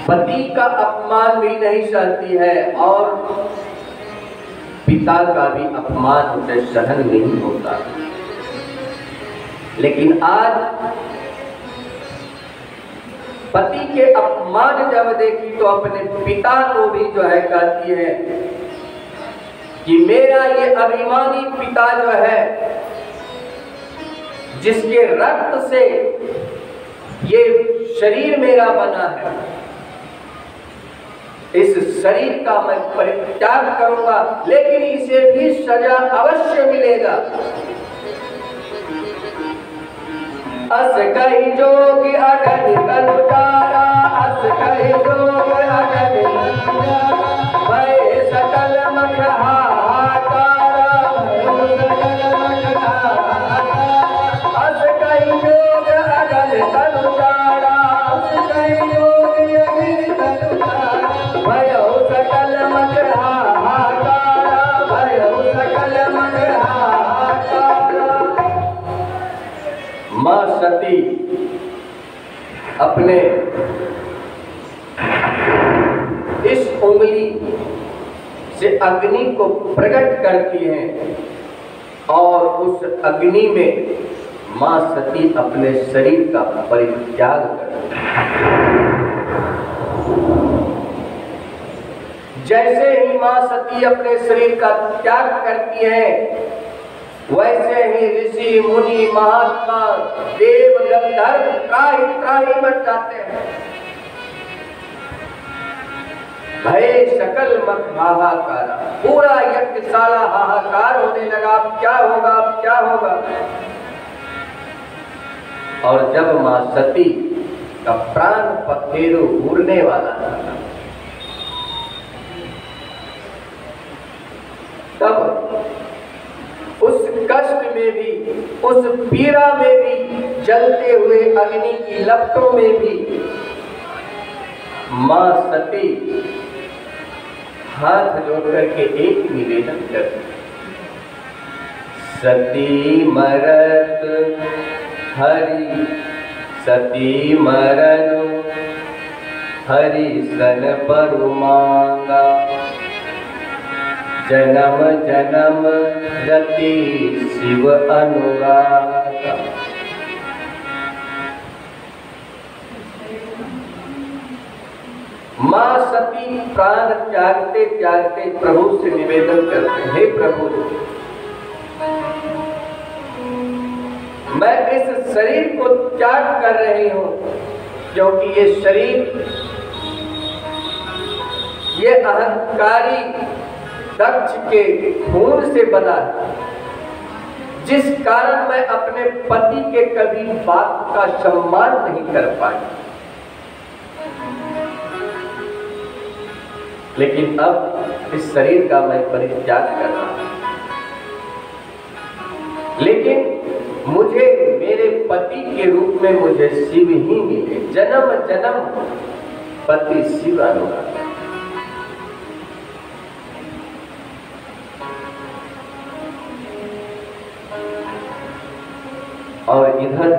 पति का अपमान भी नहीं सहती है और पिता का भी अपमान उसे सहन नहीं होता। लेकिन आज पति के अपमान जब देखी तो अपने पिता को भी जो है कहती है कि मेरा ये अभिमानी पिता जो है, जिसके रक्त से ये शरीर मेरा बना है, इस शरीर का मैं परित्याग करूंगा, लेकिन इसे भी सजा अवश्य मिलेगा। अस कही जोग अगन कलुटारा, अस कही जोग अगन कलुटारा, भय सकल मख हाहाकारा, अस कही जोग अगन कलुटारा, अस कही जोग अगन कलुटारा, भय सकल मख हाहाकारा, भय सकल मख हाहाकारा। मां सती अपने इस उंगली से अग्नि को प्रकट करती हैं और उस अग्नि में मां सती अपने शरीर का परित्याग करती है। जैसे ही मां सती अपने शरीर का त्याग करती है, वैसे ही ऋषि मुनि महात्मा देव गंधर्व त्राहि मच जाते हैं। भय सकल मख हाहाकार, पूरा यज्ञशाला हाहाकार होने लगा। क्या होगा, क्या होगा? और जब मां सती का प्राण पखेरु उड़ने वाला था, तब उस कष्ट में भी, उस पीड़ा में भी, जलते हुए अग्नि की लपटों में भी मां सती हाथ जोड़ करके एक निवेदन करती, सती मरत हरि सती मरनु हरि सन परु मांगा, जन्म जन्म रति शिव अनुरागा। मां सती प्राण त्यागते त्यागते प्रभु से निवेदन करते, हे प्रभु, मैं इस शरीर को त्याग कर रही हूं, क्योंकि ये शरीर, ये अहंकारी दक्ष के खून से बना है, जिस कारण मैं अपने पति के कभी बात का सम्मान नहीं कर पाई। लेकिन अब इस शरीर का मैं परित्याग कर रहा हूं, लेकिन मुझे मेरे पति के रूप में मुझे शिव ही मिले, जन्म जन्म पति शिव अनुराग। और इधर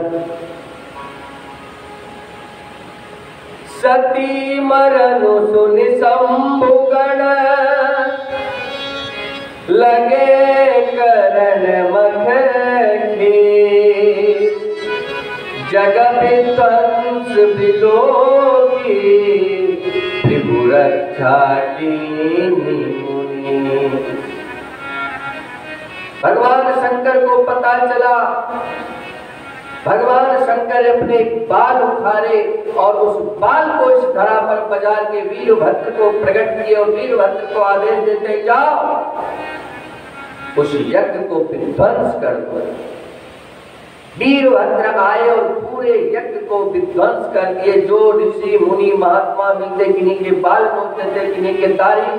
सती मरनु सुनि शंभुगण, लगे करण मख खेल, जग विध्वंस विलोकी, त्रिभु रक्षा कीन्ही मुनि। भगवान शंकर को पता चला, भगवान शंकर अपने बाल उखाड़े और उस बाल को इस धरा पर बजा के वीरभद्र को प्रकट किए और वीरभद्र को आदेश देते, जाओ उस यज्ञ को विध्वंस कर दो। वीरभद्र आए और पूरे यज्ञ को विध्वंस कर दिए। जो ऋषि मुनि महात्मा मिलते, किन्हीं के बाल नोच देते, किन्हीं के दाढ़ी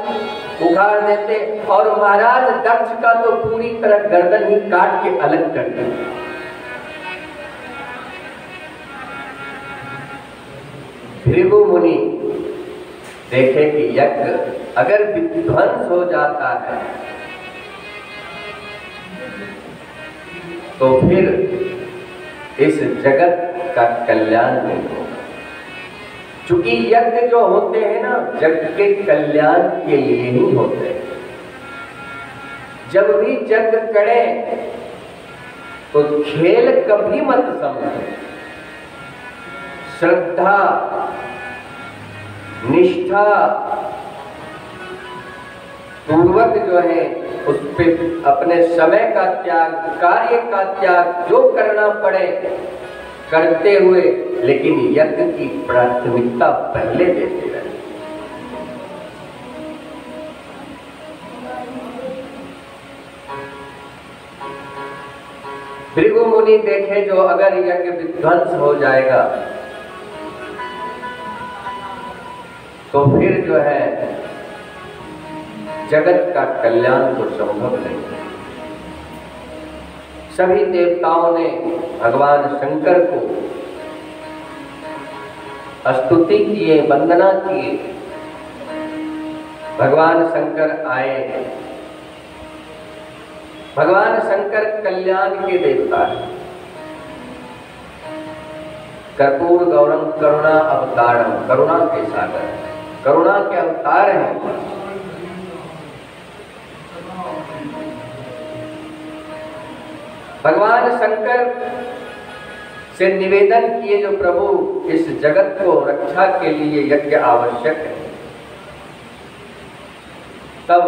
उखाड़ देते, और महाराज दक्ष का तो पूरी तरह गर्दन ही काट के अलग कर देते। भृगु मुनि देखे कि यज्ञ अगर विध्वंस हो जाता है तो फिर इस जगत का कल्याण नहीं होगा। क्योंकि यज्ञ जो होते हैं ना, जग के कल्याण के लिए ही होते हैं। जब भी यज्ञ करें तो खेल कभी मत समझें। श्रद्धा, निष्ठा पूर्वक जो है उस पे अपने समय का त्याग, कार्य का त्याग, जो करना पड़े करते हुए, लेकिन यज्ञ की प्राथमिकता पहले देते रहे। भृगु मुनि देखे जो अगर यज्ञ विध्वंस हो जाएगा तो फिर जो है जगत का कल्याण तो संभव नहीं है। सभी देवताओं ने भगवान शंकर को स्तुति किए, वंदना किए। भगवान शंकर आए। भगवान शंकर कल्याण के देवता है। कर्पूर गौरम करुणा अवतारम, करुणा के सागर, करुणा के अवतार हैं। भगवान शंकर से निवेदन किए जो प्रभु इस जगत को रक्षा के लिए यज्ञ आवश्यक है। तब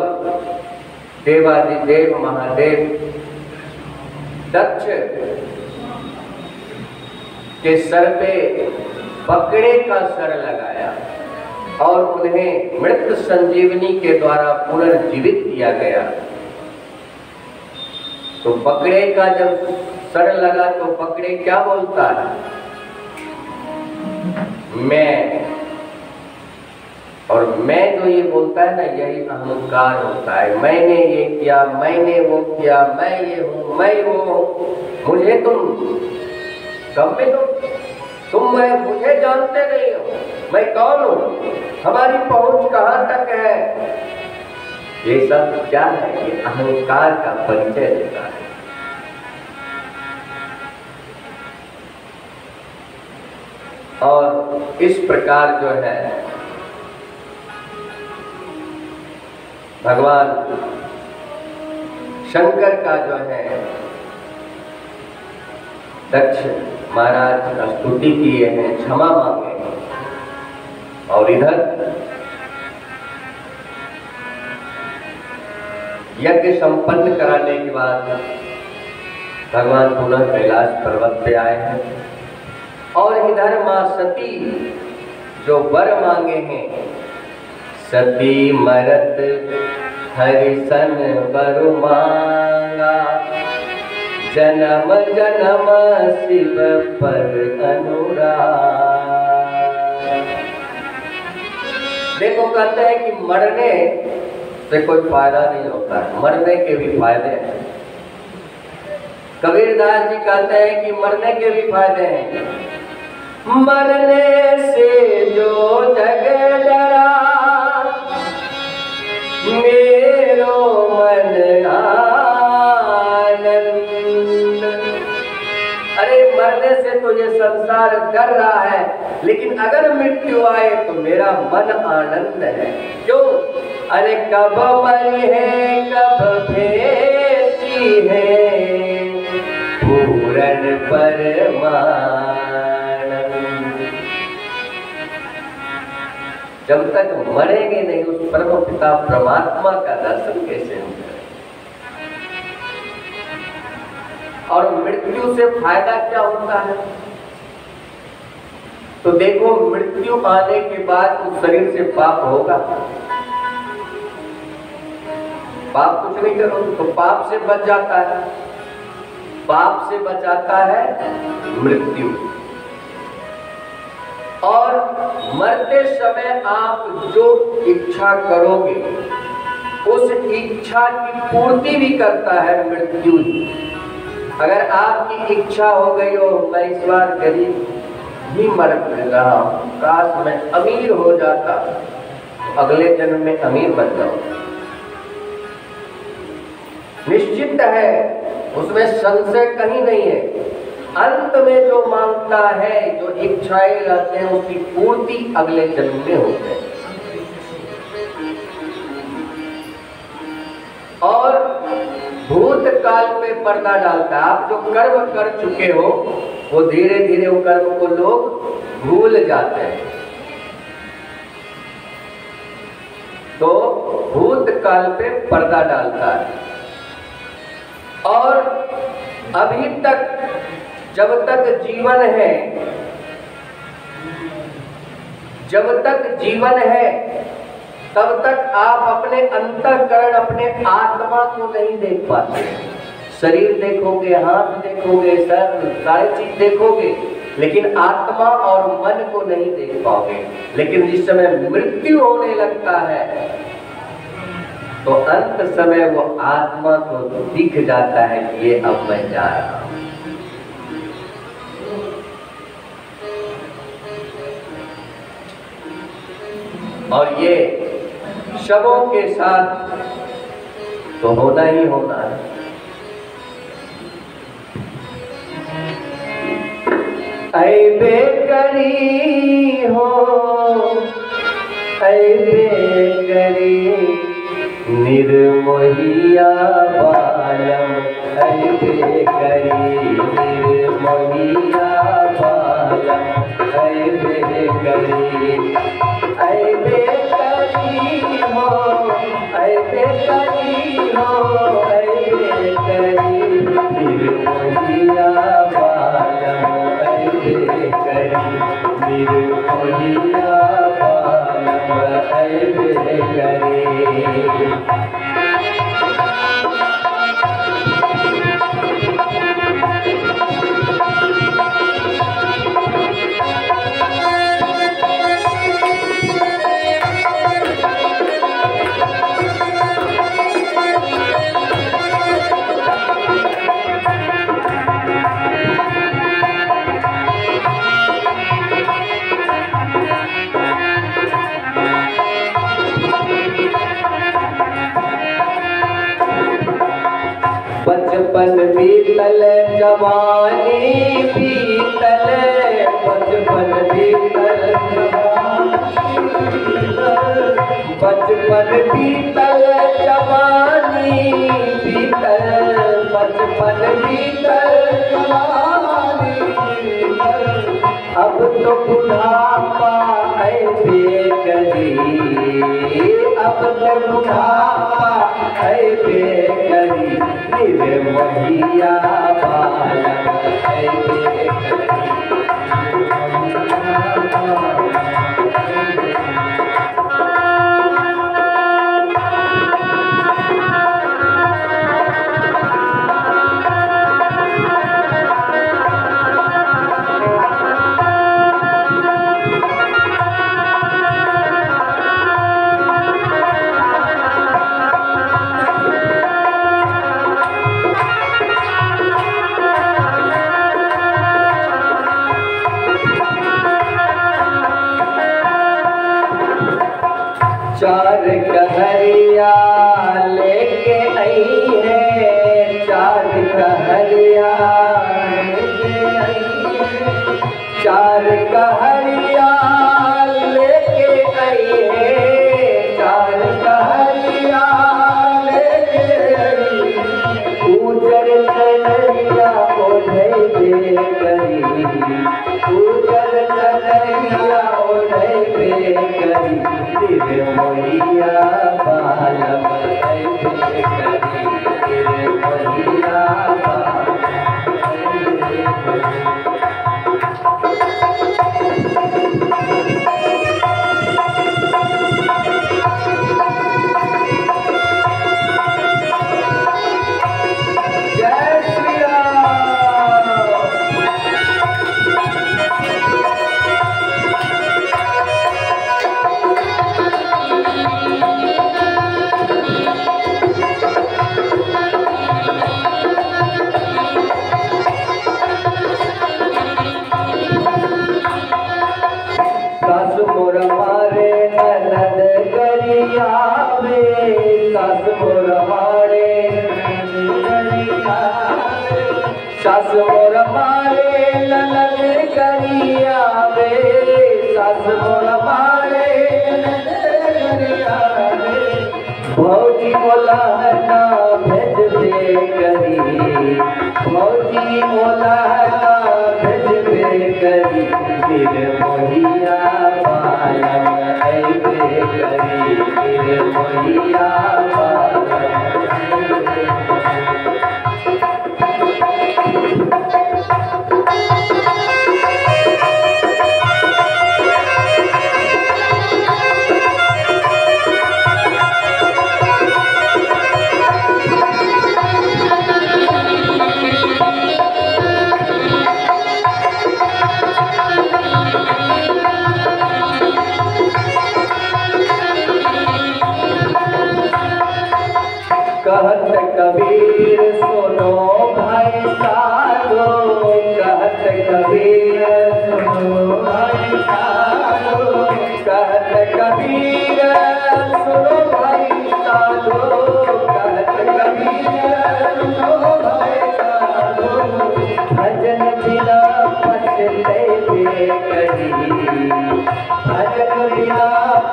देवादिदेव महादेव दक्ष के सर पे बकरे का सर लगाया और उन्हें मृत संजीवनी के द्वारा पुनर्जीवित किया गया। तो बकरे का जब सर लगा तो बकरे क्या बोलता है? मैं। और मैं जो ये बोलता है ना, यही अहंकार होता है। मैंने ये किया, मैंने वो किया, मैं ये हूँ, मैं वो हूँ, मुझे तुम कम में तुम मैं मुझे जानते नहीं हो, मैं कौन हूँ, हमारी पहुंच कहाँ तक है। ये सब क्या है? ये अहंकार का परिचय देता है। और इस प्रकार जो है भगवान शंकर का जो है दक्ष महाराज स्तुति किए हैं, क्षमा मांगे हैं। और इधर यज्ञ संपन्न कराने के बाद भगवान पुनः कैलाश पर्वत पे आए हैं। और इधर मां सती जो वर मांगे हैं, सती मरत हरिसन वर मांगा, जन्म जन्म शिव पर अनुराग। देखो कहते हैं कि मरने से कोई फायदा नहीं होता है, मरने के भी फायदे हैं। कबीरदास जी कहते हैं कि मरने के भी फायदे हैं। मरने से जो जग डरा, मेरो मन आनंद। अरे मरने से तो ये संसार डर रहा है, लेकिन अगर मृत्यु आए तो मेरा मन आनंद है। क्यों? अरे कब मरी है कब भेती है पूरन परमानंद। जब तक मरेंगे नहीं उस परम पिता परमात्मा का दर्शन कैसे होगा? और मृत्यु से फायदा क्या होता है? तो देखो मृत्यु आने के बाद उस शरीर से पाप होगा। पाप कुछ नहीं करो तो पाप से बच जाता है। पाप से बचाता है मृत्यु। और मरते समय आप जो इच्छा करोगे उस इच्छा की पूर्ति भी करता है मृत्यु। अगर आपकी इच्छा हो गई हो मैं इस बार गरीब ही मर रहा हूं, काश मैं अमीर हो जाता, अगले जन्म में अमीर बन जाओ, निश्चित है, उसमें संशय कहीं नहीं है। अंत में जो मांगता है, जो इच्छाएं रहते हैं, उसकी पूर्ति अगले जन्म में होते हैं। और भूतकाल में पर्दा डालता है। आप जो कर्म कर चुके हो वो धीरे धीरे वो कर्म को लोग भूल जाते हैं। तो भूतकाल पे पर्दा डालता है। और अभी तक जब तक जीवन है, जब तक जीवन है तब तक आप अपने अंतःकरण, अपने आत्मा को नहीं देख पाते। शरीर देखोगे, हाथ देखोगे, सर, सारी चीज देखोगे, लेकिन आत्मा और मन को नहीं देख पाओगे। लेकिन जिस समय मृत्यु होने लगता है तो अंत समय वो आत्मा को दिख जाता है कि ये अब मैं जा रहा हूं। और ये शवों के साथ तो होना ही होना है। ऐ बेकरी हो, ऐ बेकरी निर्मोहिया बालम, ऐ बेकरी निर्मोहिया बालम, ऐ बेकरी, ऐ बेकरी हो, ऐ बेकरी हो, ऐ बेकरी निर्मोहिया बालम, ऐ बेकरी निर्मोहिया बालम, ऐ बेकरी। बचपन बीतल जवानी बीतल, बचपन बीतल बचपन बीतल जवानी बीतल, बचपन बीतल जवानी बीतल, अब तो बुढ़ापा है बेकरी, अब तो बुढ़ापा है बेकरी निर्मोहिया बालम, है बेकरी। चार कहरिया लेके आई है, चार कहरिया लेके आई है, चार कहरिया लेके आई है, चार कहरिया लेके आई है, उजर कन्हैया ओढ़े बेकरी, उजर कन्हैया ओढ़े बेकरी निर्मोहिया बालम, ऐ बेकरी निर्मोहिया बालम। निर्मोहिया बालम ऐबे करी, निर्मोहिया कहत कबीर सुनो भाई साधो, कहत कबीर सुनो भाई साधो, कहत कबीर सुनो भाई साधो, कहत कबीर सुनो भाई साधो, भजन बिना पछतैबे करी, भजन बिना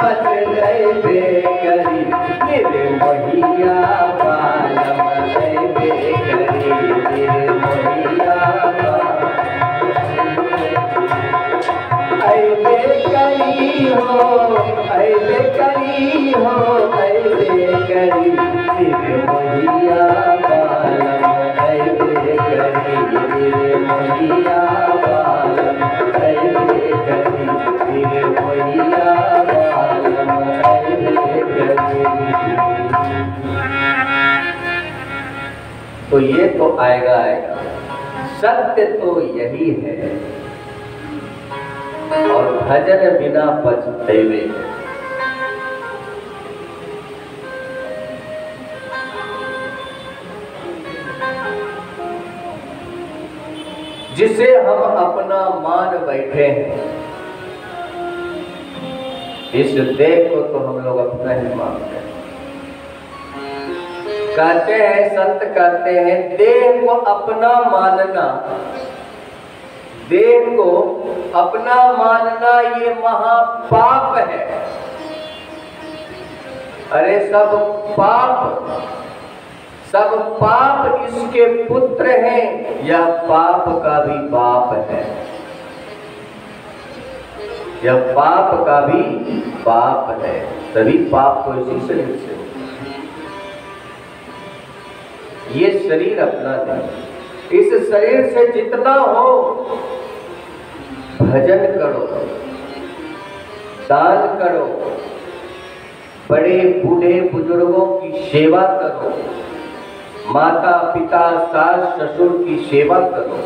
पछतैबे करी, निर्मोहिया बालम ऐबे करी, निर्मोहिया ऐबे करी हो, ऐबे करी हो, ऐबे करी, निर्मोहिया बालम ऐबे करी, निर्मोहिया बालम ऐबे करी, निर्मोहिया बालम ऐबे करी। तो ये तो आएगा आएगा, सत्य तो यही है, और भजन बिना पछतैबे। जिसे हम अपना मान बैठे हैं, इस देह को तो हम लोग अपना ही मानते हैं। कहते हैं, संत कहते हैं, देह को अपना मानना, देह को अपना मानना ये महापाप है। अरे सब पाप इसके पुत्र हैं, यह पाप का भी बाप है, यह पाप का भी बाप है। सभी पाप तो इसी शरीर से, ये शरीर अपना नहीं। इस शरीर से जितना हो भजन करो, दान करो, बड़े बूढ़े बुजुर्गों की सेवा करो, माता पिता सास ससुर की सेवा करो,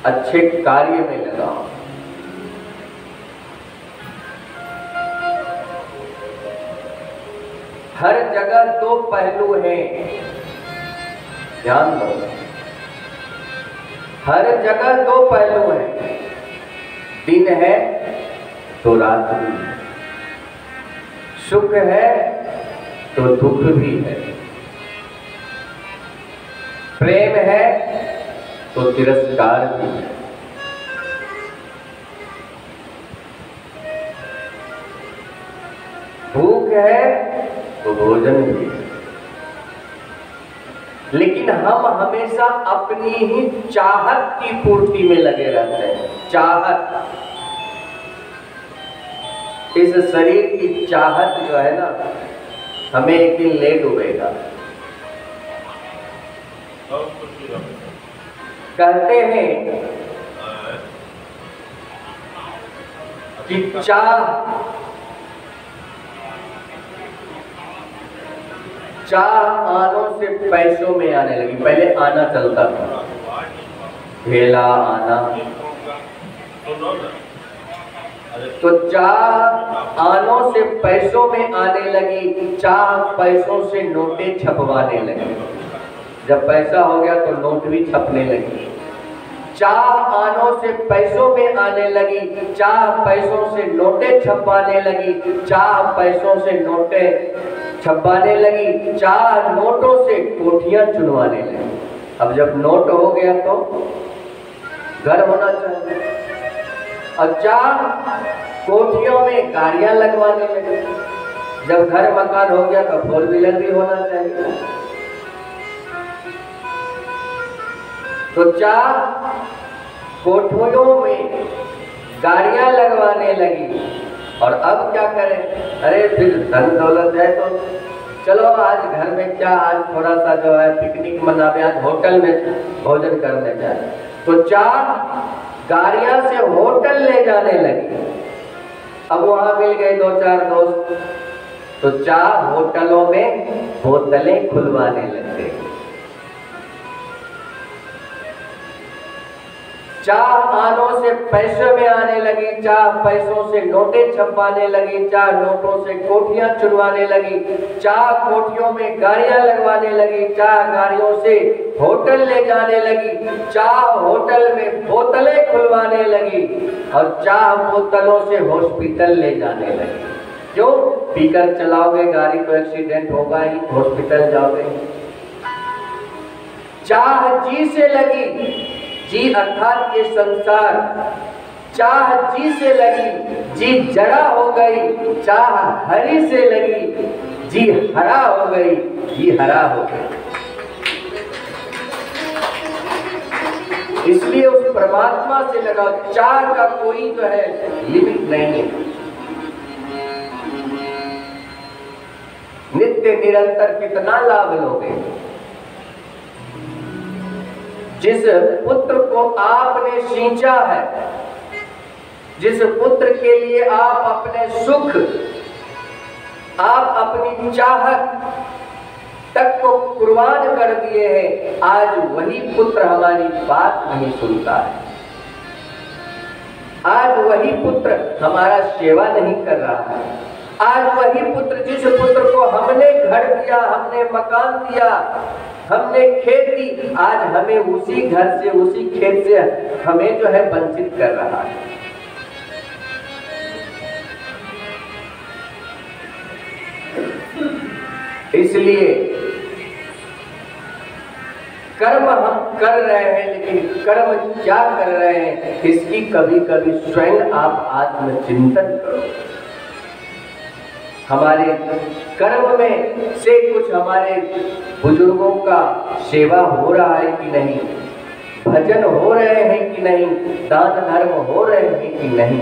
अच्छे कार्य में लगाओ। हर जगह दो पहलू हैं, ध्यान दो। हर जगह दो पहलू हैं, दिन है तो रात्रि है, सुख है तो दुख भी है, प्रेम है तो तिरस्कार भी है। भूख है तो भोजन भी है। लेकिन हम हमेशा अपनी ही चाहत की पूर्ति में लगे रहते हैं। चाहत, इस शरीर की चाहत जो है ना, हमें एक दिन ले डूबेगा। कहते हैं कि चाह आनों से पैसों में आने लगी। पहले आना चलता था, ढेला आना, तो चाह आनों से पैसों में आने लगी, चाह पैसों से नोटें छपवाने लगी। जब पैसा हो गया तो नोट भी छपने लगी। चाह आनों से पैसों में आने लगी, चाह पैसों से नोटें छपवाने लगी, चाह पैसों से नोटें छपवाने लगी, चाह नोटों से कोठियां चुनवाने लगी। अब जब नोट हो गया तो घर होना चाहिए, और चाह कोठियों में गाड़ियां लगवाने लगी। जब घर मकान हो गया तो फोर व्हीलर भी होना चाहिए। तो चाह कोठरियों में गाड़ियां लगवाने लगी। और अब क्या करें, अरे फिर धन दौलत है तो चलो आज घर में क्या, आज थोड़ा सा जो है पिकनिक मनावे, आज होटल में भोजन करने जाए। तो चाह गाड़ियां से होटल ले जाने लगी। अब वहां मिल गए 2-4 दोस्त, तो चाह होटलों में बोतलें खुलवाने लग गए। चाह आनों से पैसे में आने लगी, चाह पैसों से नोटें छपवाने लगी, चाह नोटों से कोठियां चुनवाने लगी, चाह कोठियों में गाड़ियां लगवाने लगी, चाह गाड़ियों से होटल ले जाने लगी, चाह होटल में बोतलें खुलवाने लगी और चाह बोतलों से हॉस्पिटल ले जाने लगी। क्यों? पीकर चलाओगे गाड़ी तो एक्सीडेंट होगा ही, हॉस्पिटल जाओगे। चाह जी से लगी, जी अर्थात ये संसार, चाह जी से लगी, जी जड़ा हो गई, चाह हरि से लगी, जी हरा हो गई, जी हरा हो गई। इसलिए उस परमात्मा से लगाओ, चाह का कोई जो है लिमिट नहीं है। नित्य निरंतर कितना लाभ लोगे। जिस पुत्र को आपने सींचा है, जिस पुत्र के लिए आप अपने सुख, आप अपनी चाहत तक को कुर्बान कर दिए हैं, आज वही पुत्र हमारी बात नहीं सुनता है। आज वही पुत्र हमारा सेवा नहीं कर रहा है। आज वही पुत्र, जिस पुत्र को हमने घर दिया, हमने मकान दिया, हमने खेत दी, आज हमें उसी घर से, उसी खेत से हमें जो है वंचित कर रहा है। इसलिए कर्म हम कर रहे हैं, लेकिन कर्म क्या कर रहे हैं इसकी कभी कभी स्वयं आप आत्मचिंतन करो। हमारे कर्म में से कुछ हमारे बुजुर्गों का सेवा हो रहा है कि नहीं, भजन हो रहे हैं कि नहीं, दान धर्म हो रहे हैं कि नहीं।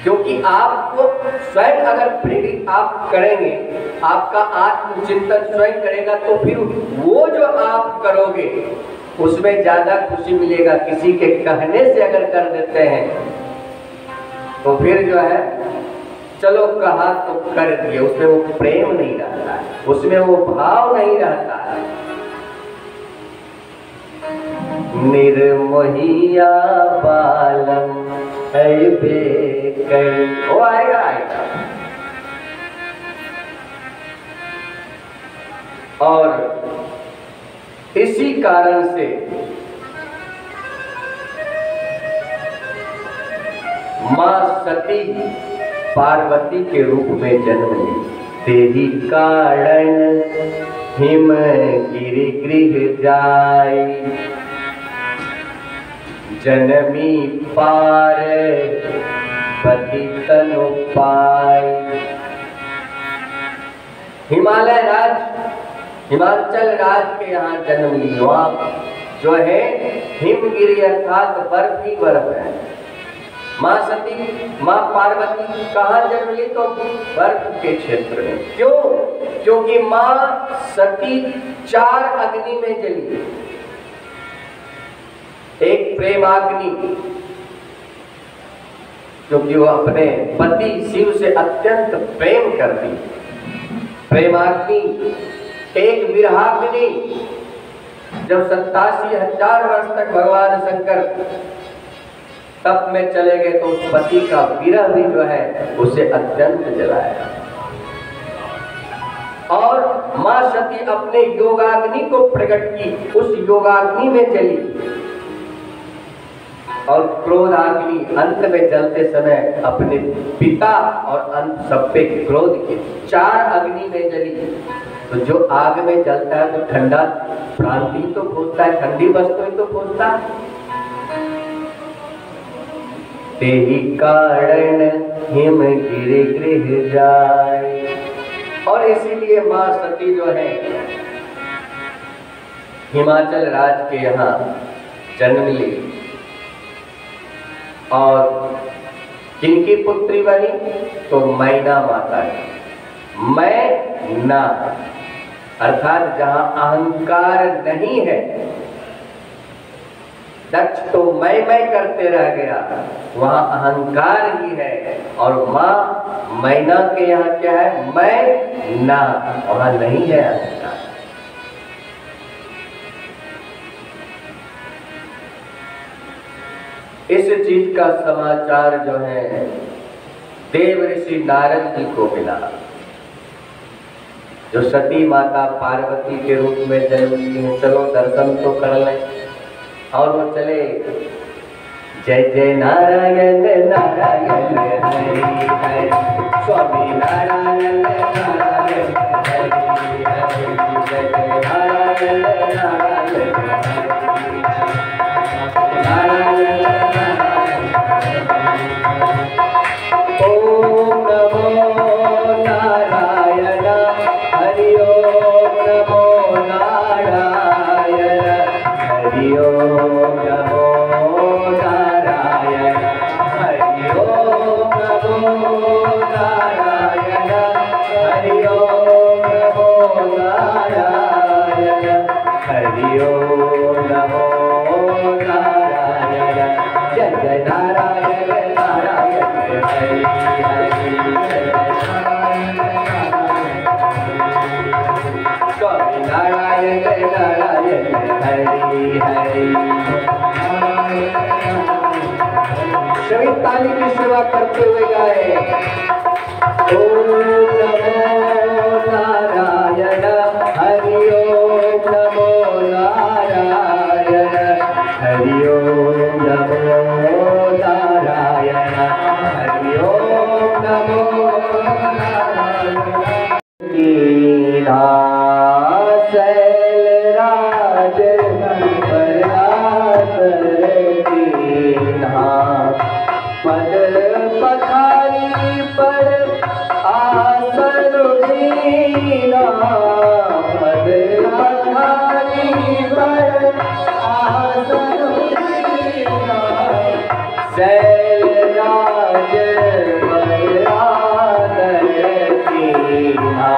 क्योंकि आपको स्वयं अगर प्रेरित आप करेंगे, आपका आत्मचिंतन स्वयं करेगा, तो फिर वो जो आप करोगे उसमें ज्यादा खुशी मिलेगा। किसी के कहने से अगर कर देते हैं तो फिर जो है चलो कहा तो कर दिए, उसमें वो प्रेम नहीं रहता है, उसमें वो भाव नहीं रहता है। निर्मोहिया बालम वो आएगा आएगा। और इसी कारण से मां सती पार्वती के रूप में जन्म ली। तेरी कारण हिम गिरि गृह जाई, जनमी पार पति तनु पाई। हिमालय राज, हिमाचल राज के यहाँ जन्म ली। वहाँ जो है हिमगिरी अर्थात बर्फ ही बर्फ है। माँ सती, माँ पार्वती कहाँ जन्म ली? तो बर्फ के क्षेत्र में। क्यों? क्योंकि माँ सती 4 अग्नि में जली। एक प्रेमाग्नि, क्योंकि वो अपने पति शिव से अत्यंत प्रेम करती, प्रेमाग्नि। एक विरहाग्नि, जब 87,000 वर्ष तक भगवान शंकर तप में चले गए तो उस पति का विरह भी जो है उसे अत्यंत जलाया। और मां सती अपने योगाग्नि को प्रकट की, उस योगाग्नि में जली। और क्रोधाग्नि अंत में जलते समय अपने पिता और अंत सब पे क्रोध की। 4 अग्नि में जली। तो जो आग में जलता है तो ठंडा प्रांति तो खोजता है, ठंडी वस्तुएं तो खोजता है। तेहि कारण हिम गिरि गृह जाय। और इसीलिए मां सती जो है हिमाचल राज्य के यहाँ जन्म ली और किनकी पुत्री बनी? तो मैना माता की। मैना अर्थात जहां अहंकार नहीं है। दक्ष तो मैं करते रह गया, वहां अहंकार ही है। और मां मैना के यहाँ क्या है? मैं ना, वहां नहीं है अहंकार। इस चीज का समाचार जो है देव ऋषि नारद जी को मिला, जो सती माता पार्वती के रूप में जन्म ली है। चलो दर्शन तो कर लें। और वो चले, जय जय नारायण नारायण हरि हरि, स्वामी नारायण नारायण हरि हरि, जय जय नारायण नारायण नारायण ओम नमो नारायण, हरि ओम नमो नारायण, हरि ओम नमो नारायण, हरि ओम नमो नारायण, हरि ओम नमो नारायण, हरि ओम नमो नारायण, जय जय नारायण नारायण हरि हरि, जय स्वामी नारायण नारायण हरि हरि। सभी ताली की सेवा करते हुए गाए, ओम नमो नारायण, हरि ओम नमो नारायण, हरि ओम नमो नारायण, हरि ओम नमो नारायण। शैलराज पद पखारी पर आसन दीना, पद पखारी पर आसन दीना, शैलराज बरादर कीन्हा,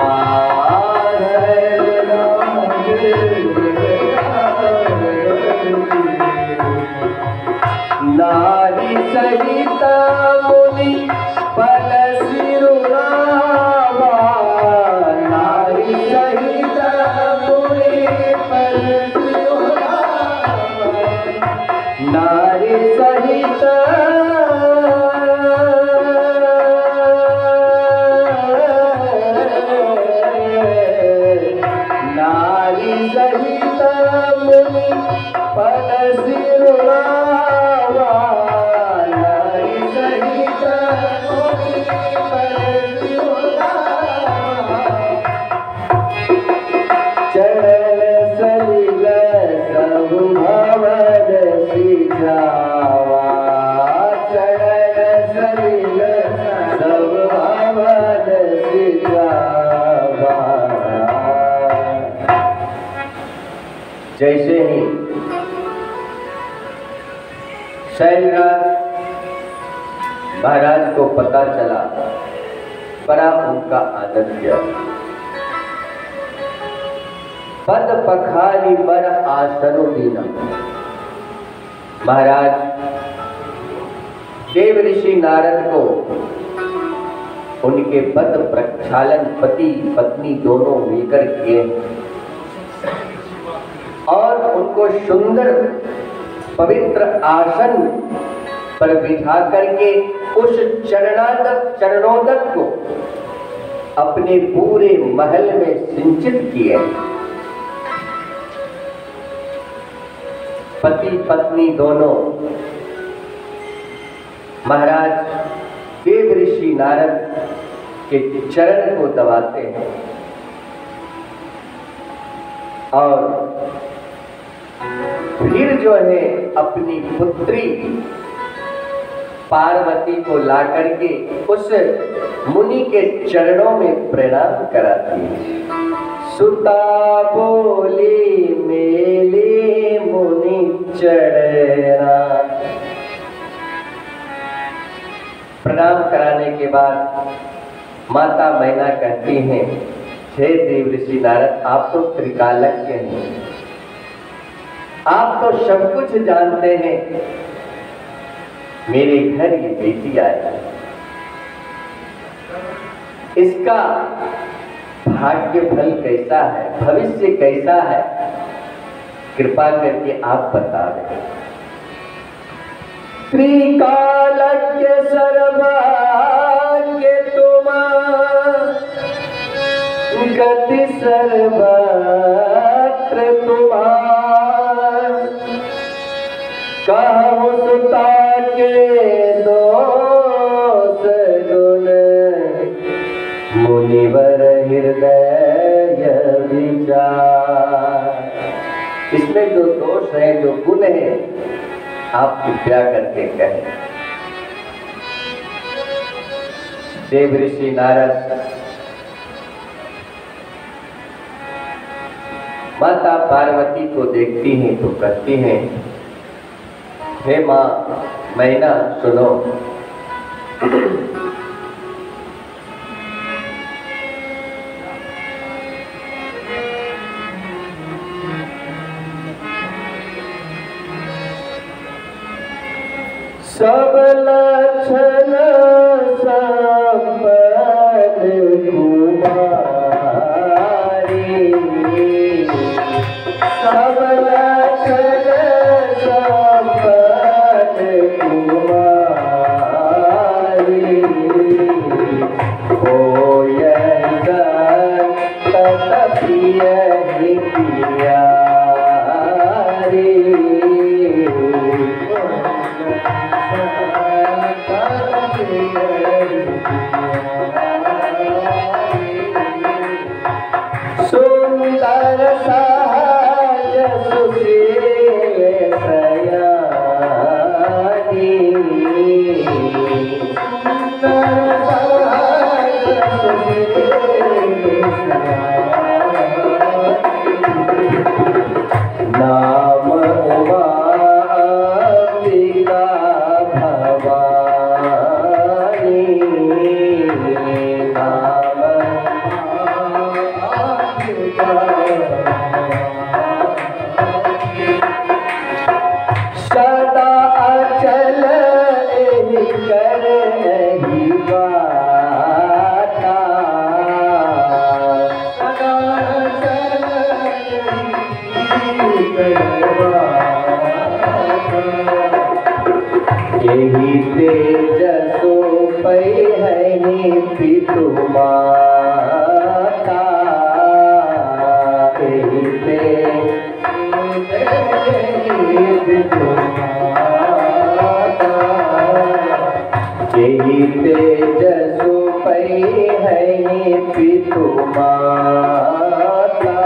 नारी सहित मुनि पद सिरुनावा, नारी सहित मुनि पद सिरुनावा, नारी सहित नारी सहित मुनि पद सिरुनावा, नारी सहित मुनि पद सिरुनावा, चरण सलिल सब भवन सिजावा, चरण सलिल सब भवन सिजावा। जैसे ही शैलराज महाराज को पता चला, बड़ा उनका आदर किया। पद पखारी बर आसनो दीना, महाराज देव ऋषि नारद को उनके पद प्रक्षालन पति पत्नी दोनों मिलकर किए और उनको सुंदर पवित्र आसन पर बिठा करके उस चरणोदक को अपने पूरे महल में सिंचित किए। पति पत्नी दोनों महाराज देव ऋषि नारद के चरण को दबाते हैं और फिर जो है अपनी पुत्री पार्वती को ला करके उस मुनि के चरणों में प्रणाम कराती है। सुता बोली मेल चढ़ना। प्रणाम कराने के बाद माता मैना कहती हैं, हे देव ऋषि नारद, आप तो त्रिकालज्ञ हैं, आप तो सब कुछ जानते हैं। मेरे घर ये बेटी आई, इसका भाग्य फल कैसा है, भविष्य कैसा है, कृपा करके आप बता दें। त्रिकालज्ञ सर्वज्ञ तुम, गति सर्वत्र तुम्हार, कहु सुता के दोष गुण, मुनिवर हृदय विचार। इसमें जो दोष है, जो गुण है, आप कृपया करके कहें। देव ऋषि नारद माता पार्वती को देखती हैं तो कहती हैं, हे माँ मैना सुनो, सब लक्षण संपन्न कुमारी, सब लक्षण संपन्न कुमारी, होय संत प्रिय प्यारी। सुंदर सहज सुशील सयानी, सुंदर सहज सुशील सयानी, नाम उमा अंबिका भवानी, नाम सदा अचल एहि कर एहि बाता, सदा अचल एहि कर बाता, एहि तेजसो पैहनि पितु माता, एहि तेजसो पैहनि पितु माता।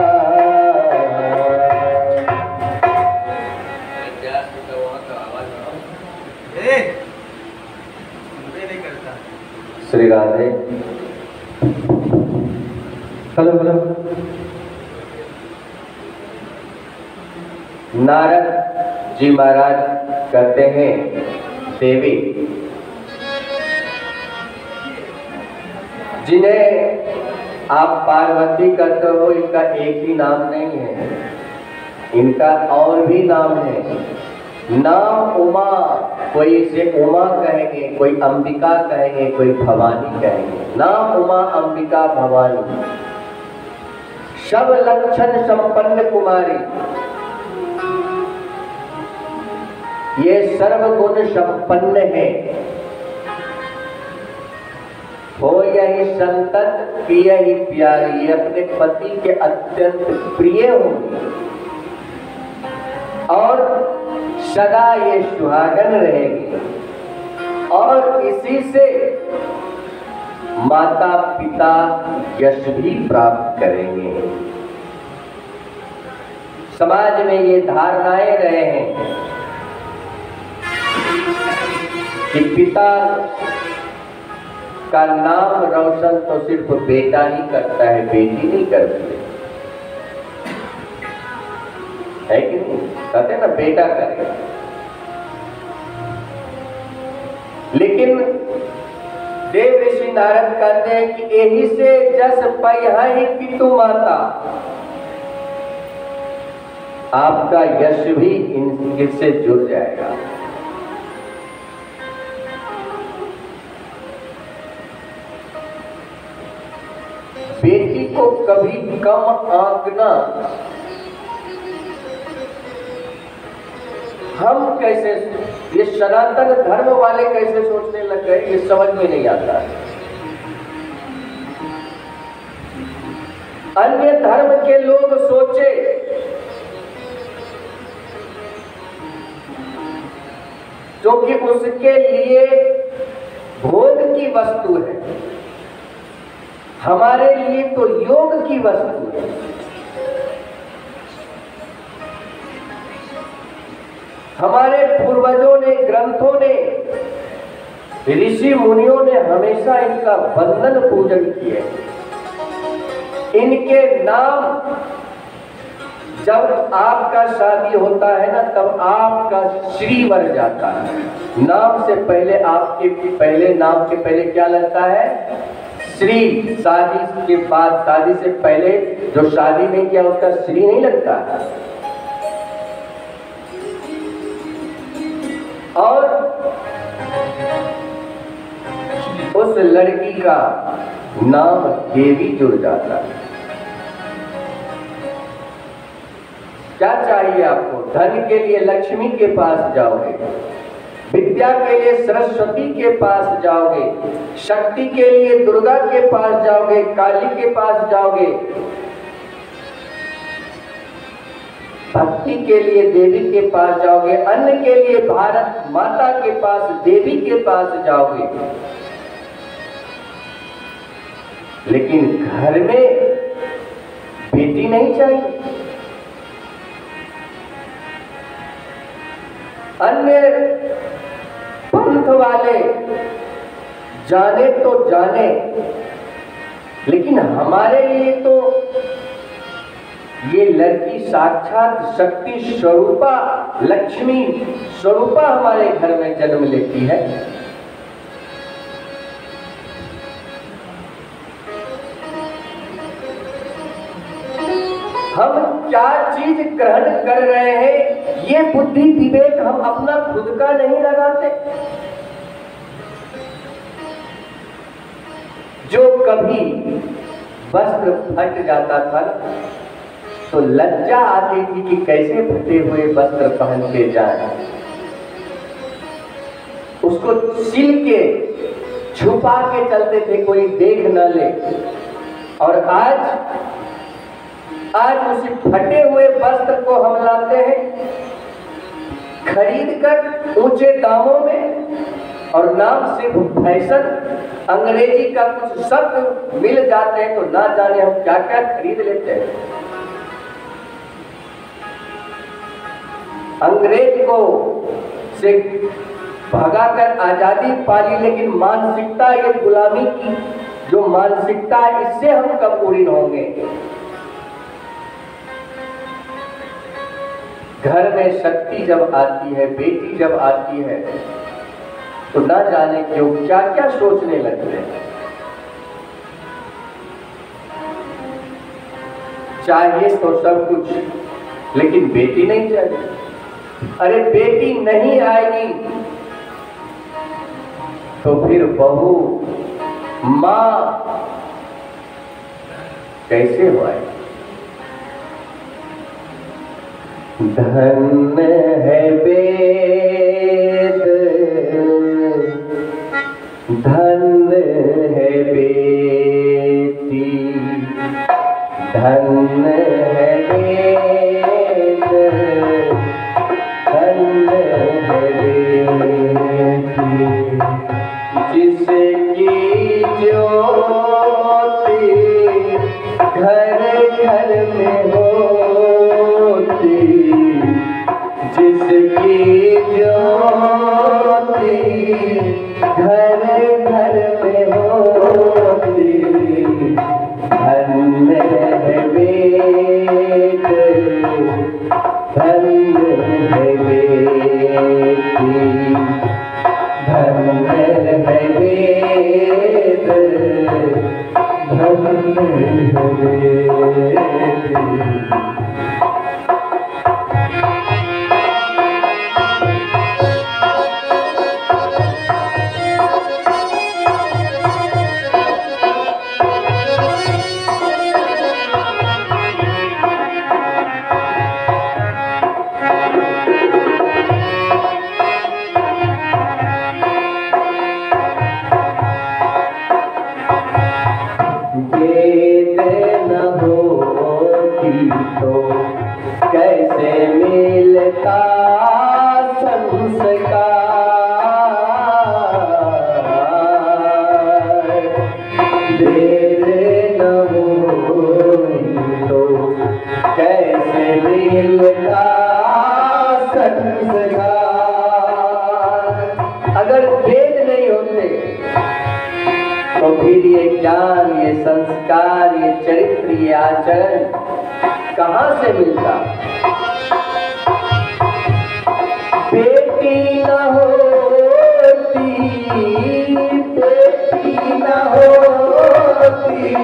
श्री राधे। Hello hello. नारद जी महाराज कहते हैं, देवी जिन्हें आप पार्वती कहते हो, इनका एक ही नाम नहीं है, इनका और भी नाम है। नाम उमा, कोई इसे उमा कहेंगे, कोई अंबिका कहेंगे, कोई भवानी कहेंगे। नाम उमा अंबिका भवानी, सब लक्षण संपन्न कुमारी, ये सर्वगुण संपन्न है। हो यही संतत प्रिय ही प्यारी, ये अपने पति के अत्यंत प्रिय होंगी और सदा ये सुहागन रहेगी, और इसी से माता पिता यश भी प्राप्त करेंगे। समाज में ये धारणाएं रहे हैं कि पिता का नाम रोशन तो सिर्फ बेटा ही करता है, बेटी नहीं करती है कि नहीं? कहते हैं ना बेटा करेगा। लेकिन देव ऋषि नारद कहते हैं कि यही से जस पई पितु माता, आपका यश भी इनसे जुड़ जाएगा। बेटी को कभी कम आंकना हम कैसे, ये सनातन धर्म वाले कैसे सोचने लग गए, ये समझ में नहीं आता। अन्य धर्म के लोग सोचे जो कि उसके लिए भोग की वस्तु है, हमारे लिए तो योग की वस्तु है। हमारे पूर्वजों ने, ग्रंथों ने, ऋषि मुनियों ने हमेशा इनका वंदन पूजन किया। इनके नाम, जब आपका शादी होता है ना, तब आपका श्री वर जाता है। नाम से पहले, आपके पहले नाम के पहले क्या लगता है? श्री। शादी के बाद, शादी से पहले जो शादी नहीं किया उसका श्री नहीं लगता है। और उस लड़की का नाम देवी जुड़ जाता है। क्या चाहिए आपको? धन के लिए लक्ष्मी के पास जाओगे, विद्या के लिए सरस्वती के पास जाओगे, शक्ति के लिए दुर्गा के पास जाओगे, काली के पास जाओगे, भक्ति के लिए देवी के पास जाओगे, अन्न के लिए भारत माता के पास, देवी के पास जाओगे। लेकिन घर में बेटी नहीं चाहिए। अन्य पंथ वाले जाने तो जाने, लेकिन हमारे लिए तो ये लड़की साक्षात शक्ति स्वरूपा, लक्ष्मी स्वरूपा हमारे घर में जन्म लेती है। हम क्या चीज ग्रहण कर रहे हैं, ये बुद्धि विवेक हम अपना खुद का नहीं लगाते। जो कभी वस्त्र फट जाता था तो लज्जा आती थी कि कैसे फटे हुए वस्त्र पहन के जाए, उसको सिल के छुपा के चलते थे, कोई देख न ले। और आज उसी फटे हुए वस्त्र को हम लाते हैं खरीद कर ऊंचे दामों में, और नाम सिर्फ फैशन, अंग्रेजी का कुछ शब्द मिल जाते हैं तो ना जाने हम क्या क्या खरीद लेते हैं। अंग्रेज को से भगाकर आजादी पाली, लेकिन मानसिकता, ये गुलामी की जो मानसिकता है, इससे हम कब पूरी होंगे? घर में शक्ति जब आती है, बेटी जब आती है, तो ना जाने क्यों क्या क्या सोचने लगते हैं। चाहिए तो सब कुछ, लेकिन बेटी नहीं चाहिए। अरे बेटी नहीं आएगी तो फिर बहू, मां कैसे हो आएगी? धन है वेद, धन है बेटी, धन है वेद, धन है बेटी, जिसकी ज्योति घर घर में होती, जिसकी ज्योति घर घर में होती, धन्य है वेद, धन्य ये ज्ञान, ये संस्कार, ये चरित्र, ये आचरण कहाँ से मिलता? बेटी न होती, बेटी न होती,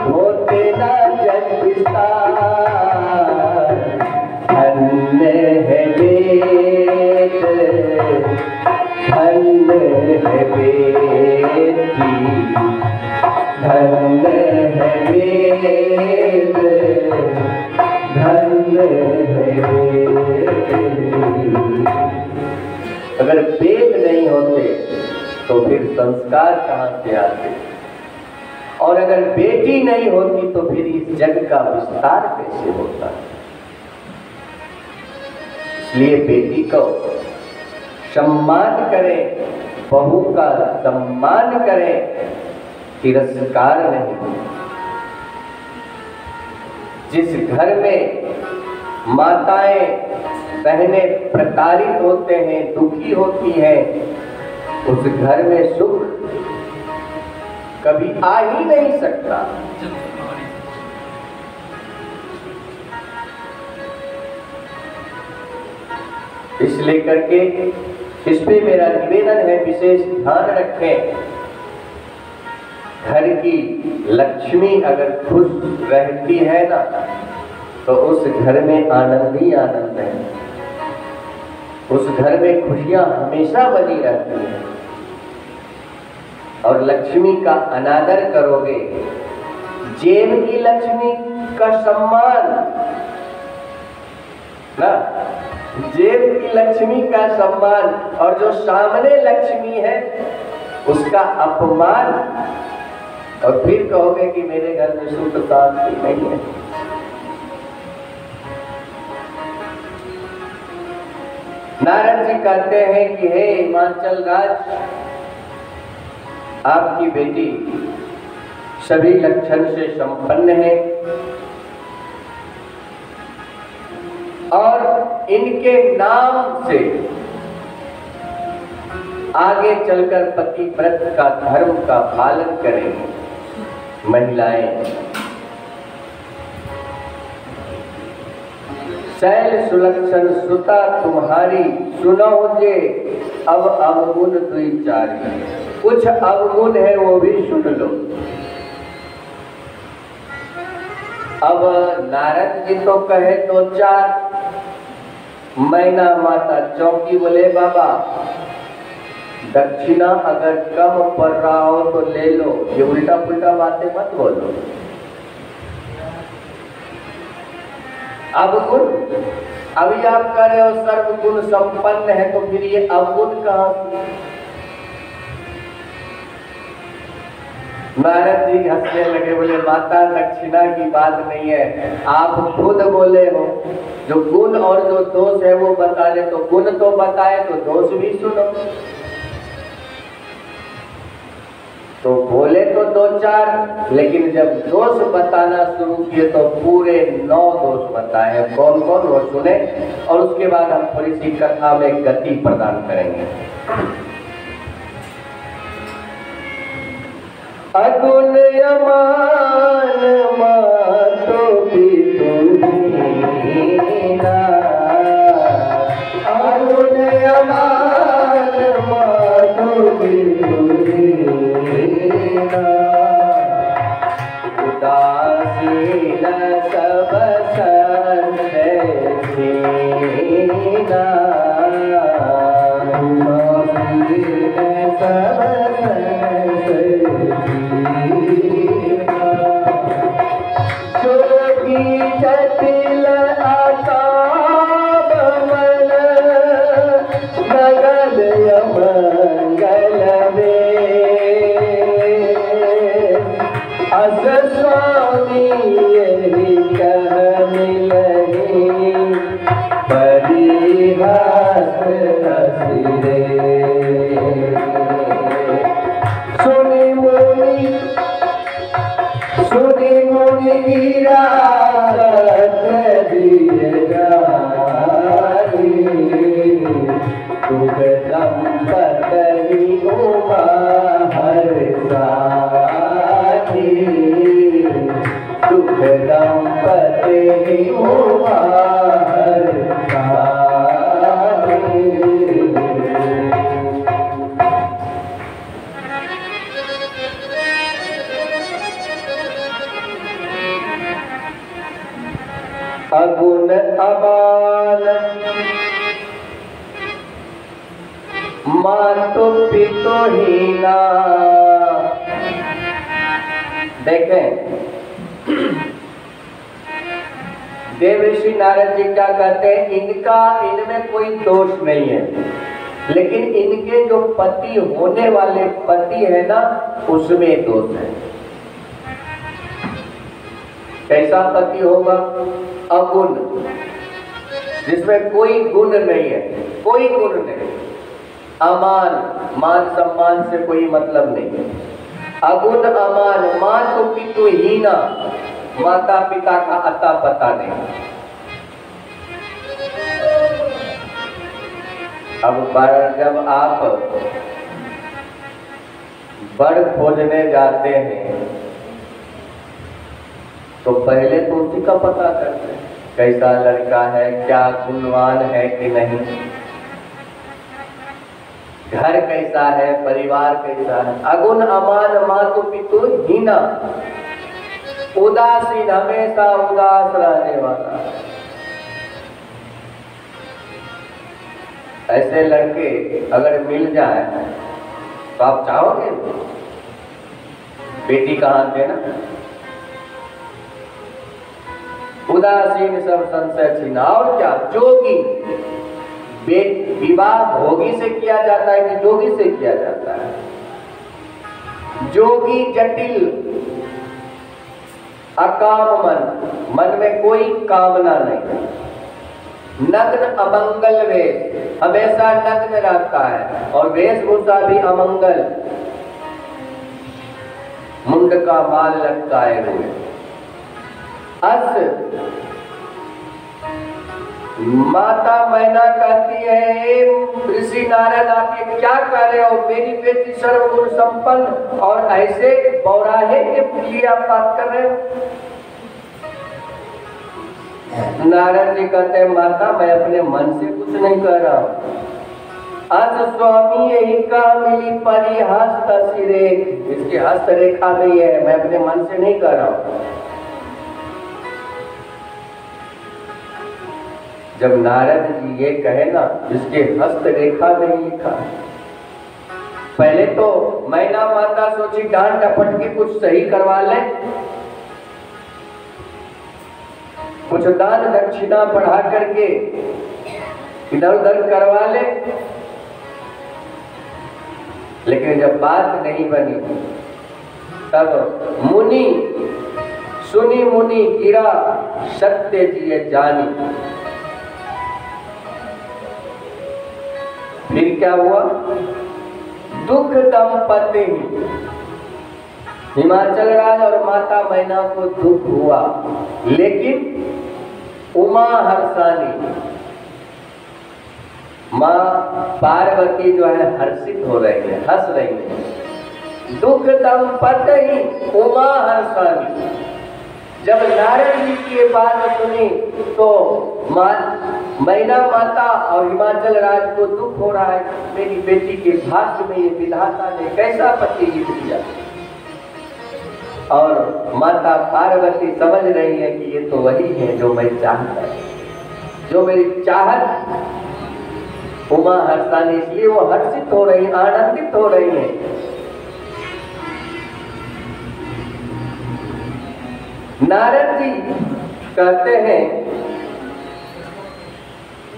होते न जग विस्तार। धन्य है वेद, धन्य है बेटी, धन्य है वेद, धन्य है बेटी। अगर वेद नहीं होते तो फिर संस्कार कहाँ से आते? और अगर बेटी नहीं होती तो फिर इस जग का विस्तार कैसे होता? इसलिए बेटी को सम्मान करें, बहू का सम्मान करें, तिरस्कार नहीं। जिस घर में माताएं बहनें प्रताड़ित होते हैं, दुखी होती हैं, उस घर में सुख कभी आ ही नहीं सकता। इसलिए करके इस पे मेरा निवेदन है, विशेष ध्यान रखें। घर की लक्ष्मी अगर खुश रहती है ना, तो उस घर में आनंद ही आनंद है, उस घर में खुशियां हमेशा बनी रहती हैं। और लक्ष्मी का अनादर करोगे, जेब की लक्ष्मी का सम्मान ना, जेब की लक्ष्मी का सम्मान, और जो सामने लक्ष्मी है उसका अपमान। और फिर कहोगे कि मेरे घर में सुख शांति नहीं है। नारद जी कहते हैं कि हे हिमाचल राज, आपकी बेटी सभी लक्षण से संपन्न है और इनके नाम से आगे चलकर पतिव्रत का धर्म का पालन करेंगे महिलाएं। शैल सुलक्षण सुता तुम्हारी, सुनो जे अब अवगुण दुई चारी। कुछ अवगुण है वो भी सुन लो। अब नारद जी तो कहे तो चार, मैना माता चौकी बोले बाबा दक्षिणा अगर कम पड़ रहा हो तो ले लो। ये उल्टा पुल्टा बातें मत बोलो। अवगुण, अभी आप कह रहे हो सर्वगुण संपन्न है, तो फिर ये अवगुण कहाँ? नारद जी हंसने लगे, बोले माता दक्षिणा की बात नहीं है, आप खुद बोले हो। जो गुण और जो दोष है वो बता दे, तो गुण तो बताए तो दोष भी सुनो। तो बोले तो दो चार, लेकिन जब दोष बताना शुरू किए तो पूरे 9 दोष बताए। कौन कौन वो सुने, और उसके बाद हम थोड़ी सी कथा में गति प्रदान करेंगे। अगुण यमान मातो पितुहीना, अगुण यमान मातो पितुहीना, उदासीन सब संदेहीना, उदासीन सब जोगी जटिल अकाम मन, नगल मंगल अस स्वामी यही कह मिलही, परिहास हसिरे। सुनि मुनि गिरारत दिए जानी, तुग दंपति उमा हर सा। मातु पितु हीना। देखें देव ऋषि नारद जी क्या कहते हैं, इनमें कोई दोष नहीं है, लेकिन इनके जो पति होने वाले पति है ना, उसमें दोष है। कैसा पति होगा? अगुण, जिसमें कोई गुण नहीं है, कोई गुण नहीं। अमान, मान सम्मान से कोई मतलब नहीं है। अगुण अमान, मातु पितु हीना, माता पिता का अता पता नहीं। अब जब आप बड़ खोजने जाते हैं तो पहले तो उसी का पता करते हैं, कैसा लड़का है, क्या गुणवान है कि नहीं, घर कैसा है, परिवार कैसा है। अगुण अमान मातु पितु हीना, उदासीन, हमेशा उदास रहने वाला। ऐसे लड़के अगर मिल जाए तो आप चाहोगे बेटी का हाथ देना? उदासीन, सब संशय छीना। और क्या? जोगी, विवाह भोगी से किया जाता है कि जोगी से किया जाता है? जोगी जटिल, अकाम मन में कोई कामना नहीं। नग्न अमंगल वेश, हमेशा नग्न रहता है और वेशभूषा भी अमंगल, मुंड का बाल लटकाए हुए। अस, माता मैना कहती है ऋषि नारद आप ये क्या कह रहे हो, मेरी बेटी सर्वगुण संपन्न और ऐसे बौराहे के लिए आप बात कर रहे हो? नारद जी कहते हैं माता मैं अपने मन से कुछ नहीं कह रहा हूं। अस स्वामी यही का मिली परिहस्त सिरे, इसकी हस्तरेखा नहीं है, मैं अपने मन से नहीं कह रहा हूं। जब नारद जी ये कहे ना, इसके हस्तरेखा नहीं लिखा। पहले तो मैना माता सोची डांट डपट के कुछ सही करवा ले, कुछ दान दक्षिणा बढ़ा करके इधर उधर करवा ले, लेकिन जब बात नहीं बनी तब मुनि सुनी मुनि गिरा सत्य जिए जानी। फिर क्या हुआ? दुख दंपति, हिमाचल राज और माता मैना को दुख हुआ, लेकिन उमा हर्षानी, माँ पार्वती जो है हर्षित हो रही है, हंस रही है। दुख दंपति उमा हर्षानी। जब नारद जी की बात सुनी तो मैना माता और हिमाचल राज को दुख हो रहा है, मेरी बेटी के भाग्य में ये विधाता ने कैसा पति लिख दिया। और माता पार्वती समझ रही है कि ये तो वही है जो मैं चाहता है, जो मेरी चाहत। उमा हर्षानी, इसलिए वो हर्षित हो रही, आनंदित हो रही है। नारद जी कहते हैं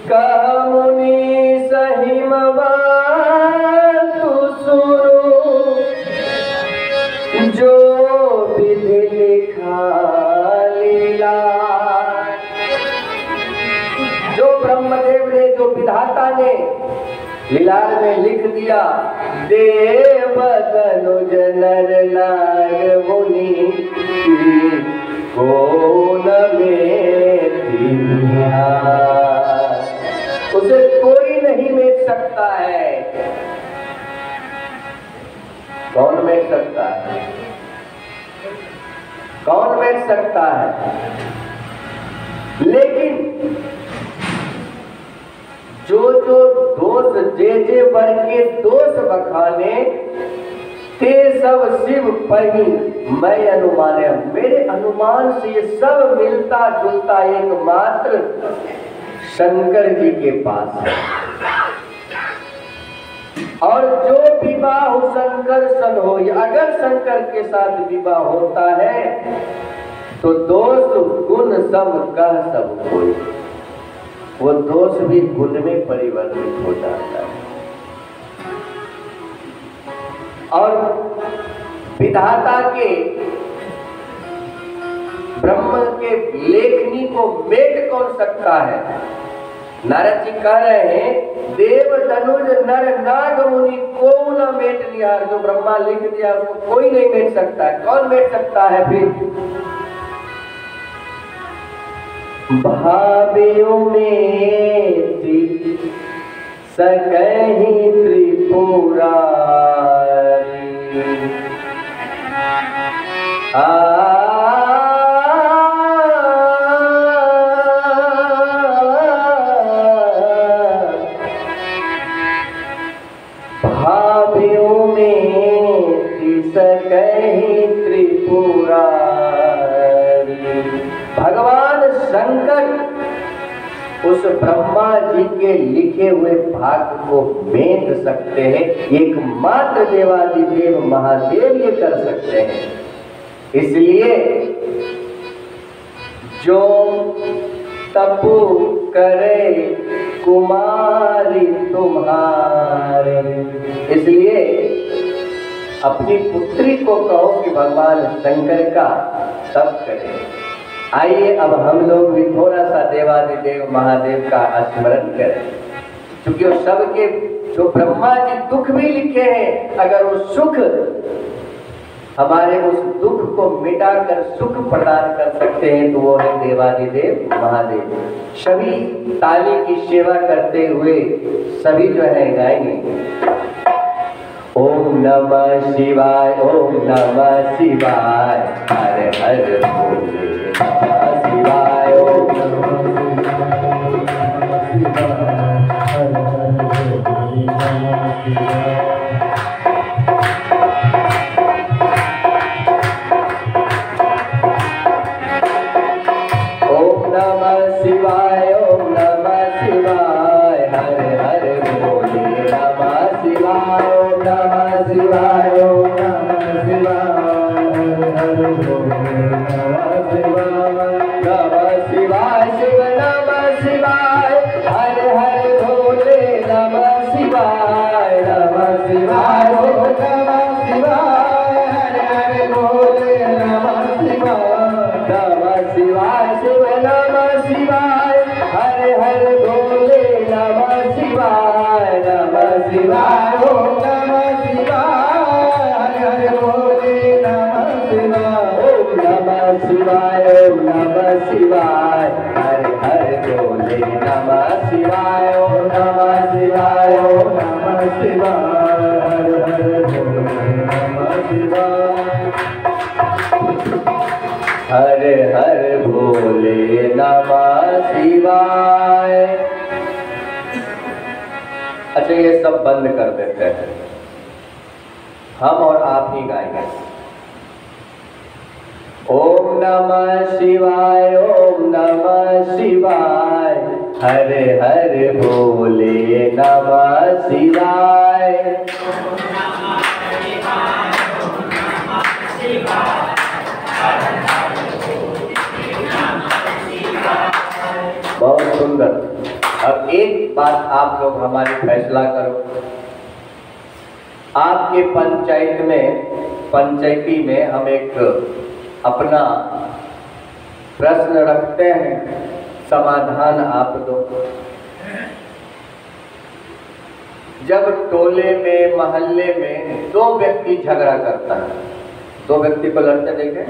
कह मुनि सहिमवा तु सुनो, जो विधि लिखा लीला। जो ब्रह्मदेव ने, जो विधाता ने लीलार में लिख दिया, देव धनुज नर नाग मुनि कौन में दिया, उसे कोई नहीं मिट सकता है। कौन मिट सकता है? कौन मिट सकता है? लेकिन जो जो दोष जे वर के दोष बखाने ते सब शिव पही मैं अनुमाने, मेरे अनुमान से ये सब मिलता जुलता एकमात्र शंकर जी के पास है। और जो विवाह शंकर सन हो, अगर शंकर के साथ विवाह होता है तो दोष गुण सब कह सब कोई, वो दोष भी गुण में परिवर्तित हो जाता है। और विधाता के ब्रह्म के लेखनी को मेट कौन सकता है? नारद जी कह रहे हैं, देव धनुज नर नाग मुनि को न मेट निहार। जो ब्रह्मा लिख दिया उसको कोई नहीं मेट सकता है। कौन मेट सकता है फिर? भावियों में सकहि त्रिपुरारी, भावियों में सकहि त्रिपुरारी। भगवान शंकर उस ब्रह्मा जी के लिखे हुए भाग को मेट सकते हैं। एकमात्र देवादिदेव महादेव ये कर सकते हैं। इसलिए जो तपु करे कुमारी तुम्हारे, इसलिए अपनी पुत्री को कहो कि भगवान शंकर का तप करे। आइए अब हम लोग भी थोड़ा सा देवादिदेव महादेव का स्मरण करें, क्योंकि वो सबके जो ब्रह्मा जी दुख भी लिखे हैं, अगर वो सुख हमारे उस दुख को मिटाकर सुख प्रदान कर सकते हैं तो वो है देवादिदेव महादेव। सभी ताली की सेवा करते हुए सभी जो है गाएंगे, ओम नमः शिवाय, ओम नमः शिवाय, हर हर भोले नमः शिवाय, ओम नमः शिवाय, हर हर भोले नमः शिवाय। ओम नमः शिवाय, ओम नमः शिवाय, हर हर भोले नमः शिवाय, ओम नमः शिवाय, ओम नमः शिवाय, हर हर भोले नमः शिवाय। नमः शिवाय शिव नमः शिवाय, हर हर भोले नमः शिवाय। नमः शिवाय शिव नमः शिवाय, हर हर भोले नमः शिवाय। नमः शिवाय शिव नमः शिवाय, हर हर भोले नमः शिवाय। नमः शिवाय ओम नमः शिवाय, हर हर भोले नमः शिवाय। ओम नमः शिवाय, ओम नमः शिवाय, हर हर भोले नमः शिवाय। ओम नमः शिवाय, ओम नमः शिवाय, हर हर भोले नमः शिवाय। हर हर भोले नमः शिवाय। अच्छा, ये सब बंद कर देते हैं, हम और आप ही गाएंगे। ओम नमः शिवाय, ओम नमः शिवाय, हर हर भोले नमः शिवाय। बहुत सुंदर। अब एक बात आप लोग हमारी फैसला करो, आपके पंचायती में हम एक अपना प्रश्न रखते हैं, समाधान आप दो। जब टोले में मोहल्ले में दो व्यक्ति झगड़ा करता है, दो व्यक्ति को लड़ते देखे,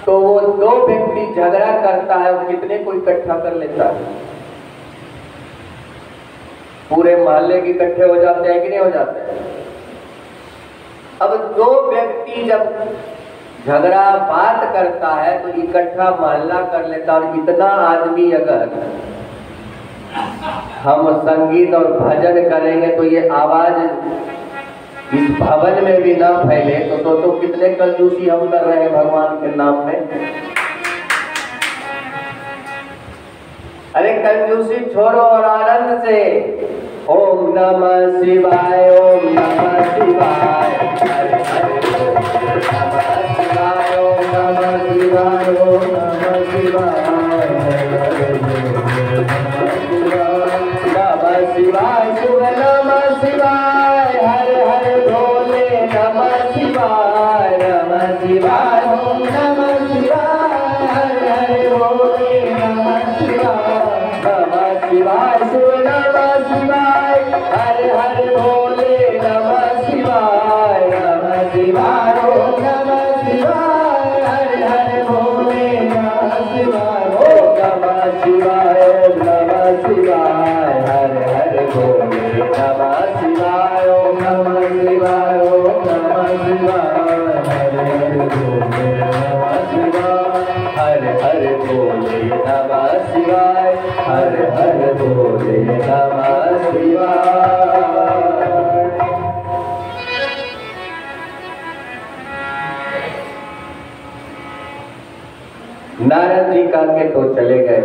तो वो दो व्यक्ति झगड़ा करता है, वो कितने को इकट्ठा कर लेता है? पूरे मोहल्ले के इकट्ठे हो जाते हैं कि नहीं हो जाते हैं? अब दो व्यक्ति जब झगड़ा बात करता है तो इकट्ठा मोहल्ला कर लेता है। और इतना आदमी अगर हम संगीत और भजन करेंगे तो ये आवाज इस भवन में भी ना फैले, तो सोचो कितने कंजूसी हम कर रहे हैं भगवान के नाम में। अरे कंजूसी छोड़ो और आनंद से ओम नमः शिवाय, ओम नमः शिवाय, हरे हरे बोल नमः शिवाय, ओम नमः शिवाय, ओम नमः शिवाय, नमः शिवाय, शुभ नमः शिवाय, हरे हरे भोले नमः शिवाय, नमः शिवाय, ओम नमः शिवाय, हरे हरे भोले नमः शिवाय, नमः शिवाय, शुभ नमः शिवाय, हरे हरे भोले नमः शिवाय, नमः शिवाय, ओम नमः शिवाय, हरे हरे भोले नमः शिवाय, ओम नमः शिवाय, ओम नमः शिवाय, हरे हरे भोले नमः शिवाय, ओम नमः शिवाय, ओम नमः शिवाय, हरे हरे भोले नमः शिवाय, हरे हरे भोले नमः शिवाय, हरे हरे भोले नमः शिवाय। नारद जी का के तो चले गए।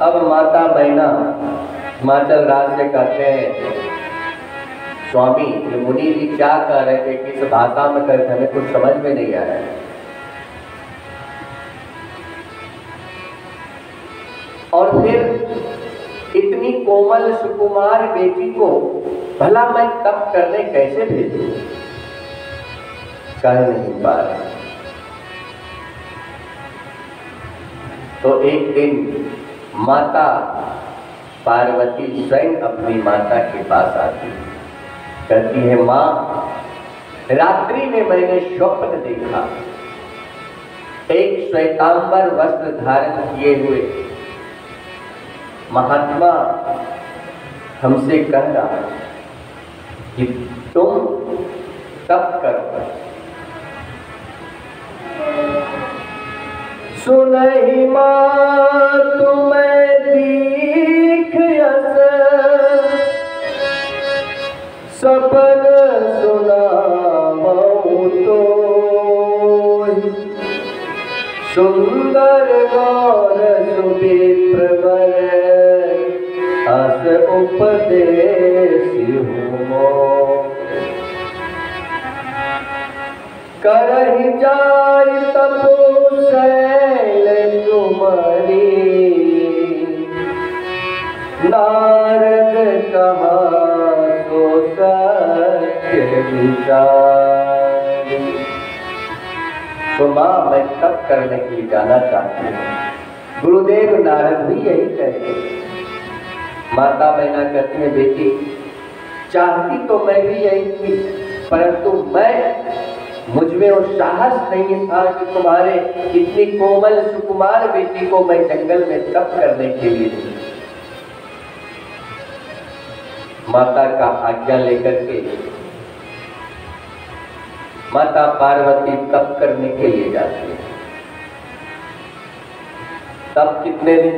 अब माता मैना हिमाचल राज से कहते हैं, स्वामी ये मुनि जी क्या कह रहे थे, किस भाषा में कहते हमें कुछ समझ में नहीं आ रहा है। और फिर इतनी कोमल सुकुमार बेटी को भला मैं तप करने कैसे भेजूं, कह नहीं पा रहा। तो एक दिन माता पार्वती स्वयं अपनी माता के पास आती है, कहती है, माँ रात्रि में मैंने स्वप्न देखा, एक श्वेतांबर वस्त्र धारण किए हुए महात्मा हमसे कह रहा कि तुम तप करो। सुनहि माँ तुम्हें दीख यस, सपन सुनाऊं तो सुंदर गौर सुविप्र वर, अस उपदेश हुमो, करहि जाय तपो शैल कुमारी, नारद कहा तो सत्य विचारी। तो माँ मैं तप करने के लिए जाना चाहती हूँ। गुरुदेव नारद भी यही कहते। माता मैना कहती है, बेटी चाहती तो मैं भी यही थी, परंतु मुझ में वो साहस नहीं था कि तुम्हारे इतनी कोमल सुकुमार बेटी को मैं जंगल में तप करने के लिए दूं। माता का आज्ञा लेकर के माता पार्वती तप करने के लिए जाती है। तब कितने दिन?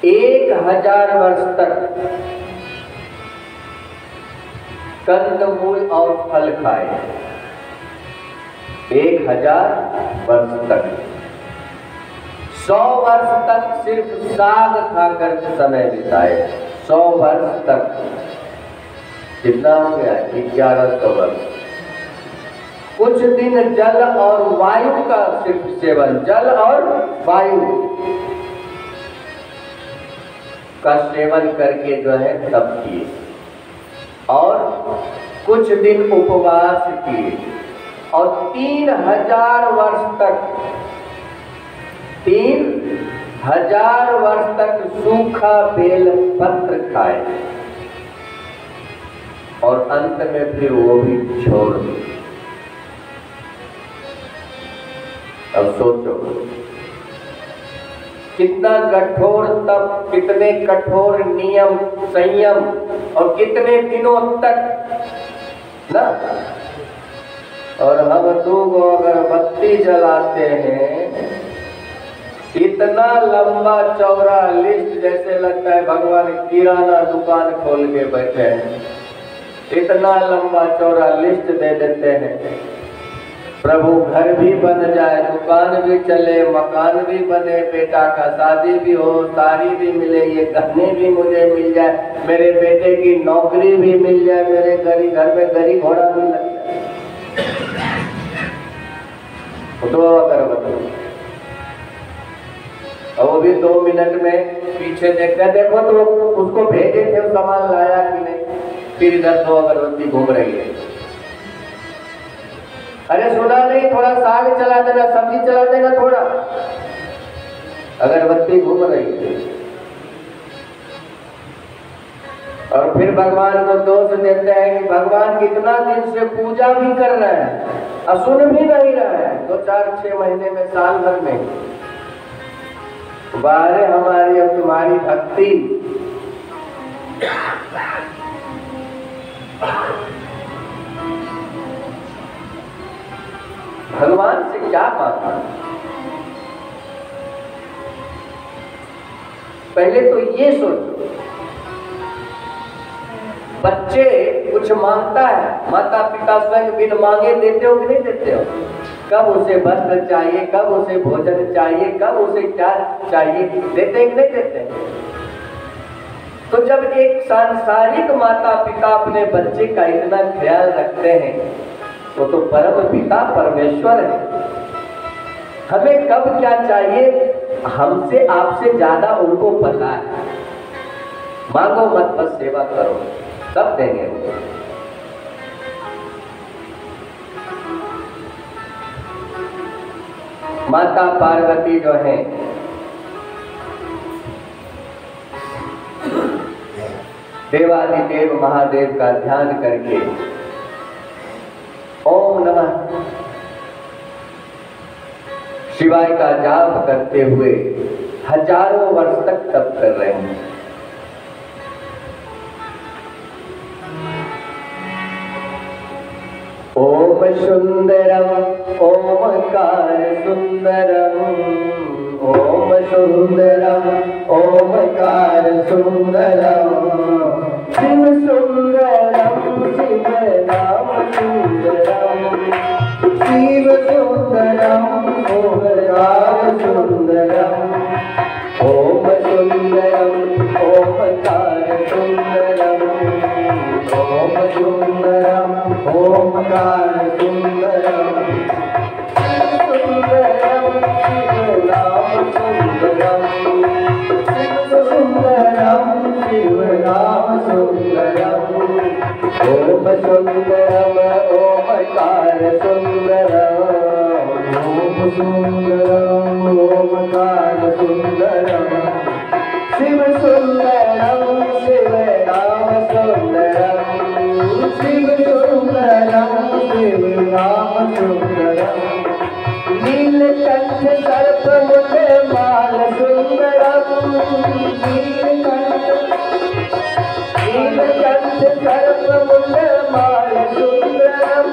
1000 वर्ष तक कंदमूल और फल खाए। 1000 वर्ष तक, 100 वर्ष तक सिर्फ साग खाकर समय बिताए। 100 वर्ष तक कितना हो गया? 1100 वर्ष। कुछ दिन जल और वायु का सिर्फ सेवन, जल और वायु का सेवन करके जो है तप किए, और कुछ दिन उपवास किए, और 3000 वर्ष तक 3000 वर्ष तक सूखा बेल पत्र खाए, और अंत में फिर वो भी छोड़ दिए। अब सोचो कितना कठोर तप, कितने कठोर नियम संयम, और कितने दिनों तक ना। और हम दूगो अगरबत्ती जलाते हैं, इतना लंबा चौड़ा लिस्ट, जैसे लगता है भगवान किराना दुकान खोल के बैठे हैं। इतना लंबा चौड़ा लिस्ट दे देते हैं प्रभु घर भी बन जाए, दुकान भी चले, मकान भी बने, बेटा का शादी भी हो, साड़ी भी मिले, ये गहने भी मुझे मिल जाए, मेरे बेटे की नौकरी भी मिल जाए, मेरे घर में गरी घोड़ा भी लग जाए। तो अगरबत्ती और वो भी 2 मिनट में पीछे देखते, देखो तो उसको भेजे थे, सामान लाया कि नहीं, फिर इधर 2 अगरबत्ती घूम रही है। अरे सुना नहीं, थोड़ा साग चला देना, सब्जी चला देना थोड़ा, अगरबत्ती घूम रही है। और फिर भगवान को दोष देते हैं कि भगवान कितना दिन से पूजा भी कर रहे हैं और सुन भी नहीं रहे हैं, 2, 4, 6 महीने में, साल भर में। बारे हमारी अब तुम्हारी भक्ति, भगवान से क्या मांगना? पहले तो ये सोचो, बच्चे कुछ मांगता है, माता पिता स्वयं बिन मांगे देते हो कि नहीं देते हो? कब उसे वस्त्र चाहिए, कब उसे भोजन चाहिए, कब उसे क्या चाहिए, देते हैं कि नहीं देते? तो जब एक सांसारिक माता पिता अपने बच्चे का इतना ख्याल रखते हैं, तो परम पिता परमेश्वर है। हमें कब क्या चाहिए, हमसे आपसे ज्यादा उनको पता है। मांगो मत, बस सेवा करो, सब देंगे वो। माता पार्वती जो है, देवादिदेव महादेव का ध्यान करके ओम नमः शिवाय का जाप करते हुए हजारों वर्ष तक तप कर रहे हैं। ओम सुंदरम ओमकार सुंदरम, ओम सुंदरम ओमकार सुंदरम, शिव सुंदरम शिव नाम सुंदरम, शिव सुंदरम ओमकार सुंदरम, ओम सुंदरम ओमकार सुंदरम, ओम सुंदरम ओमकार सुंदरम, सुंदरम शिव नाम सुंदरम, शिव सुंदरम शिव नाम सुंदरम, ओम सुंदरम ओमकार सुंदरम, ओम सुंदरम ओमकार सुंदरम, शिव सुंदरम शिव नाम सुंदरम, शिव सुंदरम शिव नाम सुंदरम, नीलकंठ सर्प मुंड माल सुंदरम, नीलकंठ सर्प मुंड माल सुंदरम,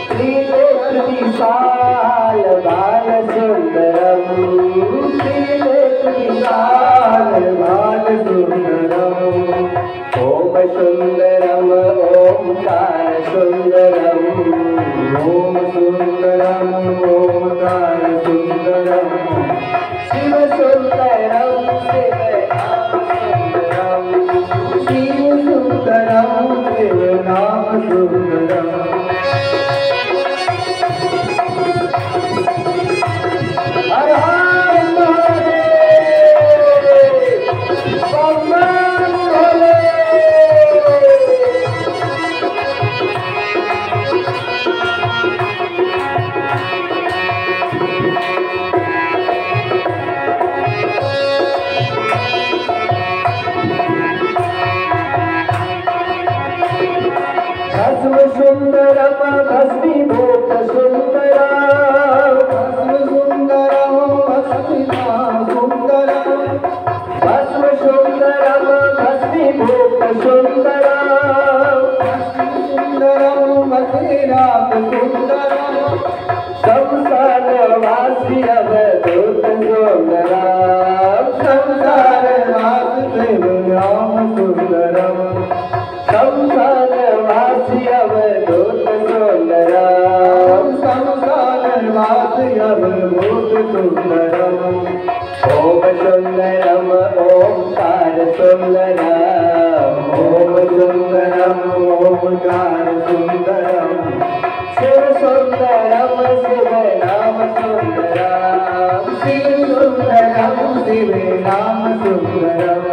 त्रिनेत्र विशाल बाल सुंदरम, त्रिनेत्र विशाल बाल सुंदरम, ओम सुंदरम ओमकार सुंदरम, ओम सुंदरम ओमकार सुंदरम, शिव सुंदरम शिव नाम सुंदरम, शिव सुंदरम शिव नाम सुंदरम। हर हर सुंदरम भस्मीभूत सुंदरम, भस्म सुंदरम भस्मीनाम सुंदरम, भस्म सुंदरम भस्मीभूत सुंदरम, भस्म सुंदरम भस्मीनाम सुंदरम, संसारवासी अवधूत सुंदरम, संसारवासी नाम सुंदरम, संसारवासी अवधूत सुंदरम, सुंदरम ओम सुंदरम ओंकार सुंदरम ओम सुंदरम ओंकार सुंदरम शिव सुंदरम शिव नाम सुंदरम शिव सुंदरम शिव नाम सुंदरम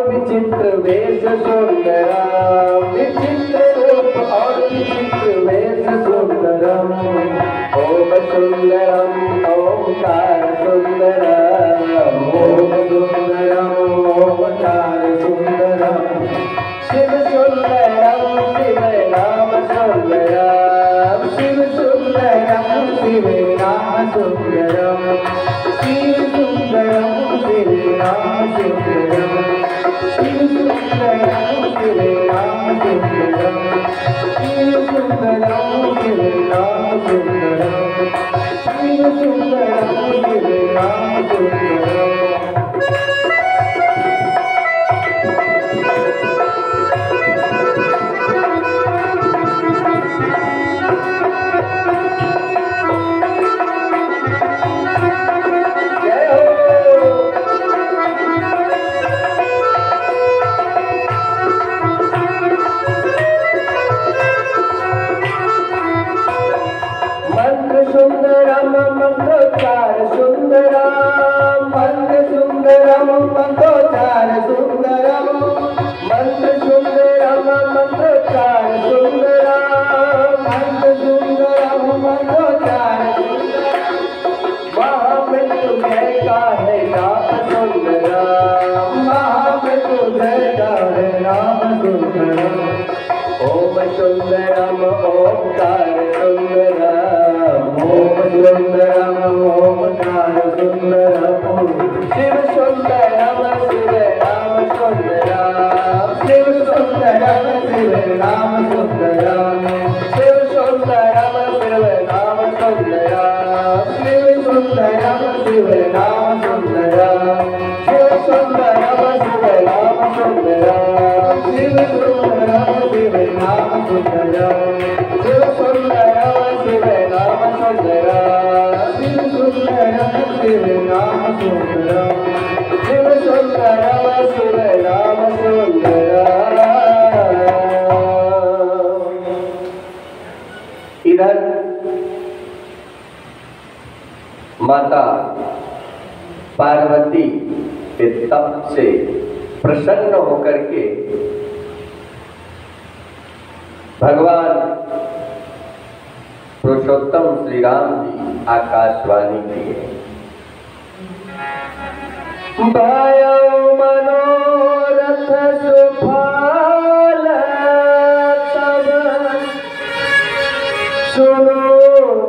विचित्र वेश सुंदरम विचित्र रूप और विचित्र वेश सुंदरम ओम सुंदरम ओंकार सुंदरम ओम सुंदरम ओंकार सुंदरम शिव सुंदरम शिव नाम सुंदरम शिव सुंदरम शिव नाम सुंदरम शिव सुंदरम शिव नाम सुंदरम शिव सुंदरम शिव नाम सुंदरम शिव सुंदरम शिव नाम सुंदरम शिव सुंदरम शिव नाम सुंदरम सुंदरम मंत्रोच्चार सुंदरम मंत्र सुंदरम मंत्रोच्चार सुंदरम मंत्र सुंदरम मंत्रोच्चार सुंदरम मंत्र सुंदरम मंत्रोच्चार महामृत्यु जय का है नाम सुंदरम महामृत्यु जय का है नाम सुंदरम ओम सुंदरम ओंकार सुंदरम ओम सुंदरम ओंकार सुंदरम शिव सुंदरम शिव नाम सुंदरम शिव सुंदरम शिव नाम सुंदरम शिव सुंदरम शिव नाम सुंदरम शिव सुंदरम शिव नाम सुंदरम शिव सुंदरम शिव नाम सुंदरम शिव सुंदरम शिव नाम सुंदरम शिव सुंदरम शिव नाम सुंदरम शिव सुंदरम शिव नाम सुंदरम शिव सुंदरम शिव नाम सुंदरम। इधर माता पार्वती के तप से प्रसन्न होकर के भगवान पुरुषोत्तम श्री राम जी आकाशवाणी किए भयो मनोरथ सुफल तब सुनो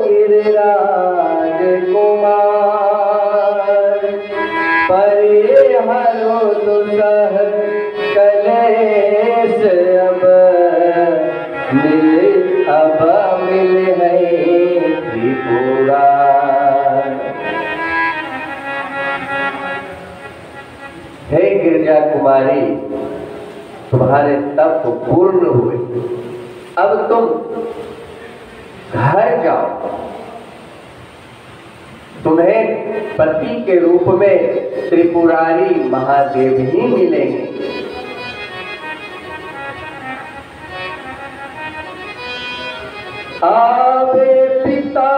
गिरिराज कुमार परिहरो दुसह कलेश अब मिल है त्रिपुरा। हे गिरिजा कुमारी, तुम्हारे तप पूर्ण हुए, अब तुम घर जाओ। तुम्हें पति के रूप में त्रिपुरारी महादेव ही मिलेंगे। आवे पिता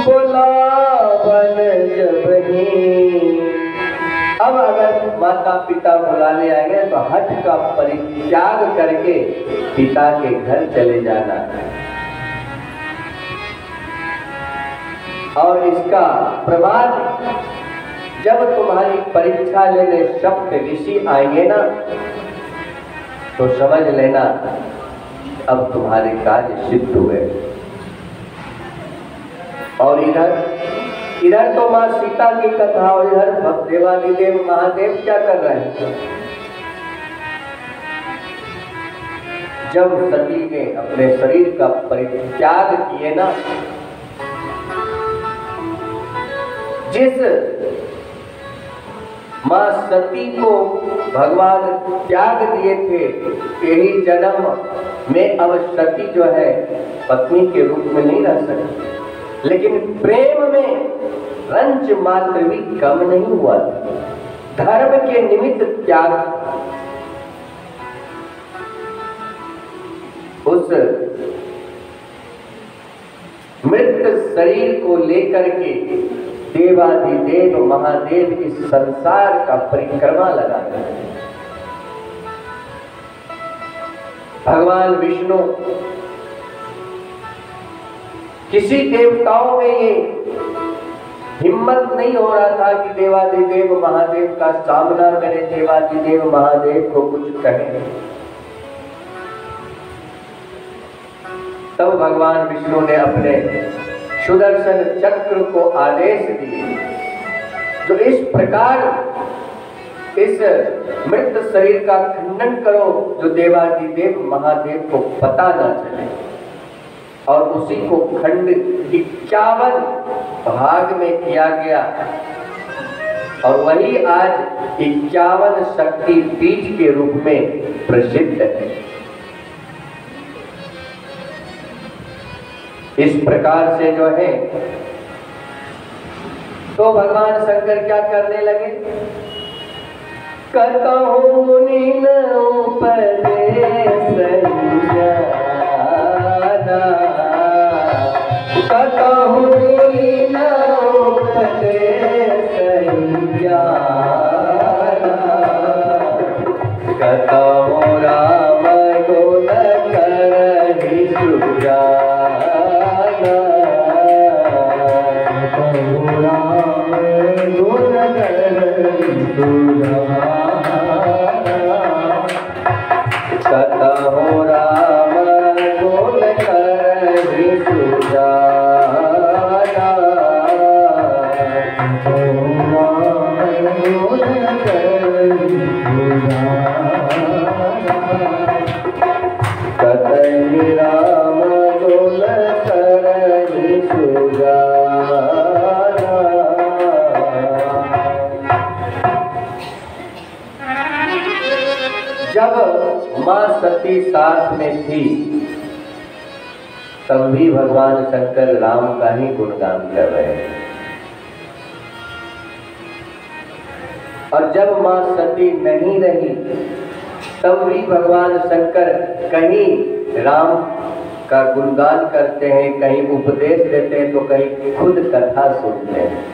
बुलावन जब ही। अब अगर माता पिता बुलाने आएंगे तो हठ का परित्याग करके पिता के घर चले जाना। और इसका प्रभाव जब तुम्हारी परीक्षा लेने सप्त ऋषि आएंगे ना, तो समझ लेना अब तुम्हारे कार्य सिद्ध हुए। और इधर तो मां सीता की कथा, और इधर देवादिदेव महादेव क्या कर रहे हैं? जब सती ने अपने शरीर का परित्याग किए ना, जिस मां सती को भगवान त्याग दिए थे, यही जन्म में अब सती जो है पत्नी के रूप में नहीं रह सकती, लेकिन प्रेम में रंच मात्र भी कम नहीं हुआ। धर्म के निमित्त त्याग, उस मृत शरीर को लेकर के देवादिदेव महादेव इस संसार का परिक्रमा लगाते हैं। भगवान विष्णु, किसी देवताओं में ये हिम्मत नहीं हो रहा था कि देवादिदेव महादेव का सामना करे, देवादिदेव महादेव को कुछ कहे। तब भगवान विष्णु ने अपने सुदर्शन चक्र को आदेश दिए, जो इस प्रकार इस मृत शरीर का खंडन करो, जो देवादिदेव महादेव को पता न चले। और उसी को खंड 51 भाग में किया गया, और वही आज 51 शक्ति पीठ के रूप में प्रसिद्ध है। इस प्रकार से जो है, तो भगवान शंकर क्या करने लगे? कतहु मुनि न उपदेश जाना, कतहु मुनि न उपदेश जाना, कतहु राम गुण करहि सुजाना, कतहु राम गुण करहि सुजाना, कतहि राम गुण करहि सुजाना। जब मां सती साथ में थी, तब भी भगवान शंकर राम का ही गुणगान कर रहे हैं। और जब मां सती नहीं रही, तब भी भगवान शंकर कहीं राम का गुणगान करते हैं, कहीं उपदेश देते हैं, तो कहीं खुद कथा सुनते हैं।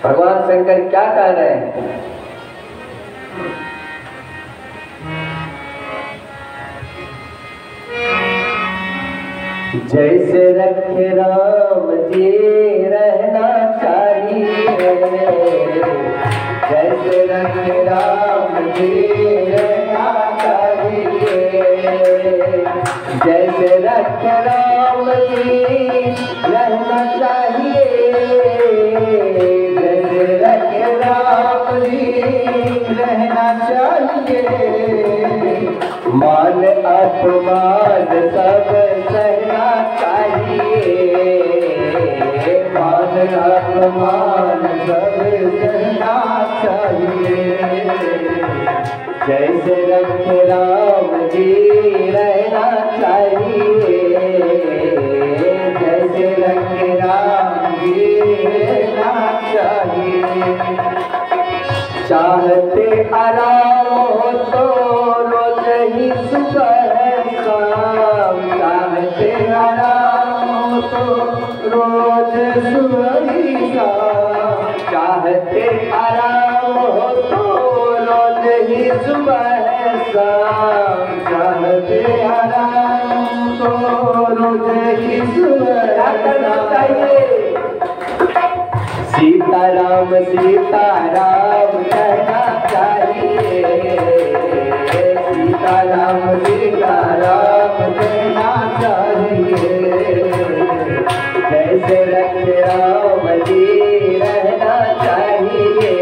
भगवान शंकर क्या कह रहे हैं? जैसे रखे राम जी रहना चाहिए, जैसे रखे राम जी रहना चाहिए, जैसे रखे राम जी रहना चाहिए, जैसे रखे राम जी रहना चाहिए। मान अपमान सब सहना चाहिए, मान अपमान सब सहना चाहिए। जैसे रखे राम जी रहना चाहिए, जैसे रखे राम जी रहना चाहिए। चाहते आराम हो तो रोज ही सुबह शाम, चाहते आराम हो तो रोज सुबह ही शाम, चाहते आराम हो तो रोज ही सुबह शाम, चाहते आराम हमको रोज क्या करना चाहिए? सीताराम सीताराम कहना चाहिए, सीताराम सीताराम कहना चाहिए। जैसे रखे राम जी रहना चाहिए,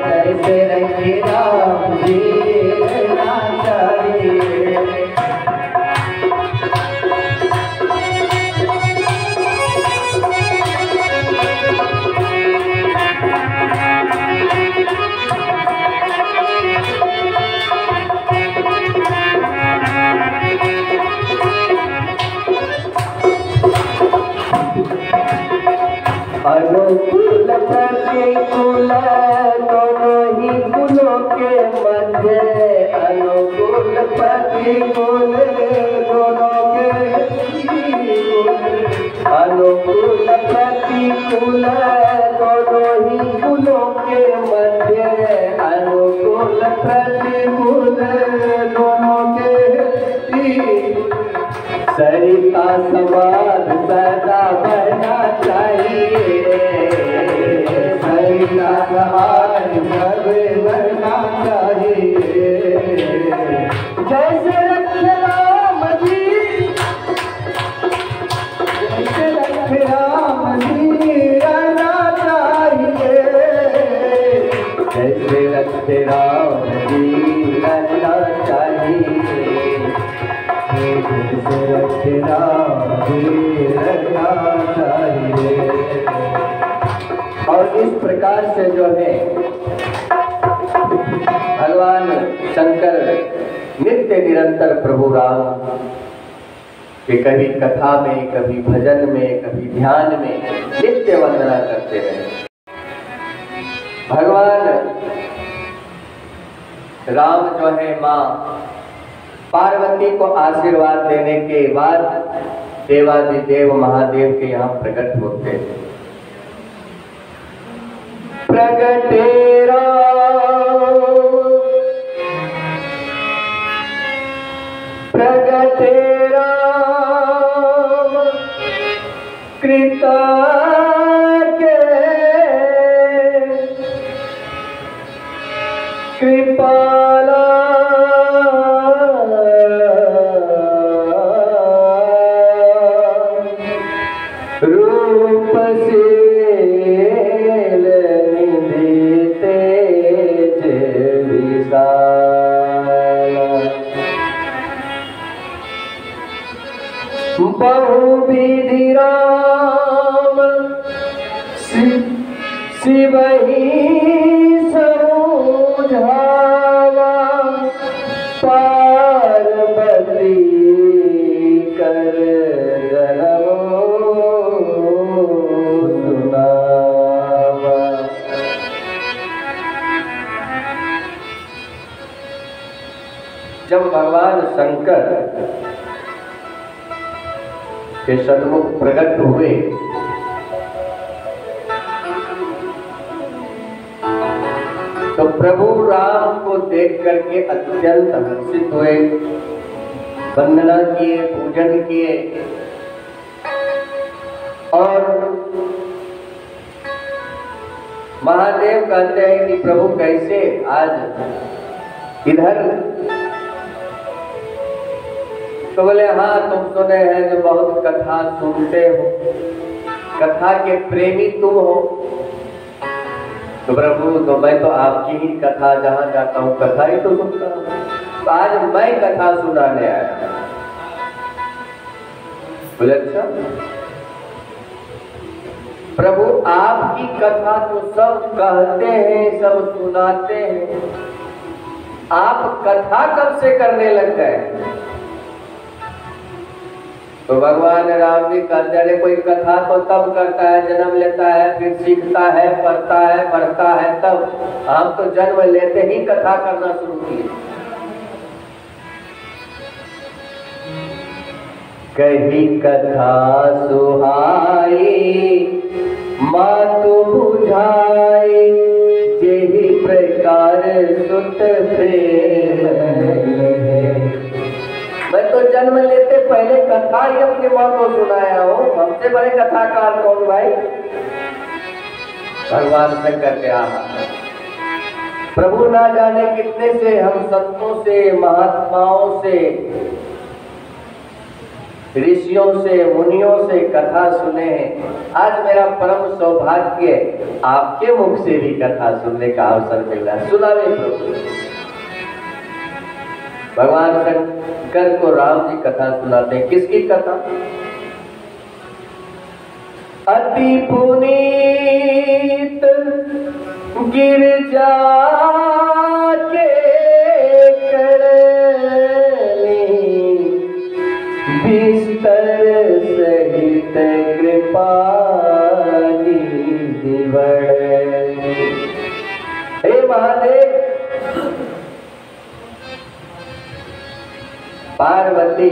जैसे रखे राम जी रहना चाहिए। अनुकूल प्रतिकूल दोनों ही गुणों के मध्य, अनुकूल प्रतिकूल दोनों के, अनुकूल प्रतिकूल दोनों ही गुणों के मध्य, अनुकूल प्रतिकूल दोनों के सरिता समान सदा बहना चाहिए, सरिता समान सब बहना चाहिए। जैसे रखे राम जी, जैसे रखे राम जी रहना चाहिए, जैसे रखे राम जी रहना चाहिए, जैसे रखे राम जी रहना चाहिए। और इस प्रकार से जो है भगवान शंकर नित्य निरंतर प्रभु राम के कभी कथा में, कभी भजन में, कभी ध्यान में नित्य वंदना करते रहे। भगवान राम जो है माँ पार्वती को आशीर्वाद देने के बाद देवादिदेव महादेव के यहाँ प्रकट होते हैं। प्रगटे राम, प्रगटे राम कृता के कृपाला रूप से बहुविधि राम शिवहि समझावा, पार्वती कर सुनावा। जब भगवान शंकर के सन्मुख प्रकट हुए तो प्रभु राम को देख करके अत्यंत हर्षित हुए, वंदना किए, पूजन किए और महादेव कहते हैं कि प्रभु कैसे आज इधर? तो बोले हाँ, तुम सुने हैं जो बहुत कथा सुनते हो, कथा के प्रेमी तुम हो। तो प्रभु तो मैं तो आपकी ही कथा जहाँ जाता हूँ कथा ही तो सुनता हूँ, तो आज मैं कथा सुनाने आया। बोले अच्छा प्रभु आपकी कथा तो सब कहते हैं, सब सुनाते हैं, आप कथा कब से करने लग गए? तो भगवान राम भी कहते हैं कोई कथा तो तब करता है, जन्म लेता है, फिर सीखता है, पढ़ता है, बढ़ता है, तब हम तो जन्म लेते ही कथा करना शुरू किए। कही कथा सुहाई मातु बुझाई, जेहि प्रकार सुत प्रेम। मैं तो जन्म कथा ही अपने माँ को सुनाया हो, हमसे बड़े कथाकार कौन भाई? भगवान शंकर के आहा, प्रभु ना जाने कितने से हम संतों से, महात्माओं से, ऋषियों से, मुनियों से कथा सुने हैं। आज मेरा परम सौभाग्य आपके मुख से भी कथा सुनने का अवसर मिला। सुनावे प्रभु। भगवान शंकर को राम जी कथा सुनाते हैं। किसकी कथा? अति पुनीत गिरजा के बिस्तर सहित कृपाली दिवड़। हे महादेव, पार्वती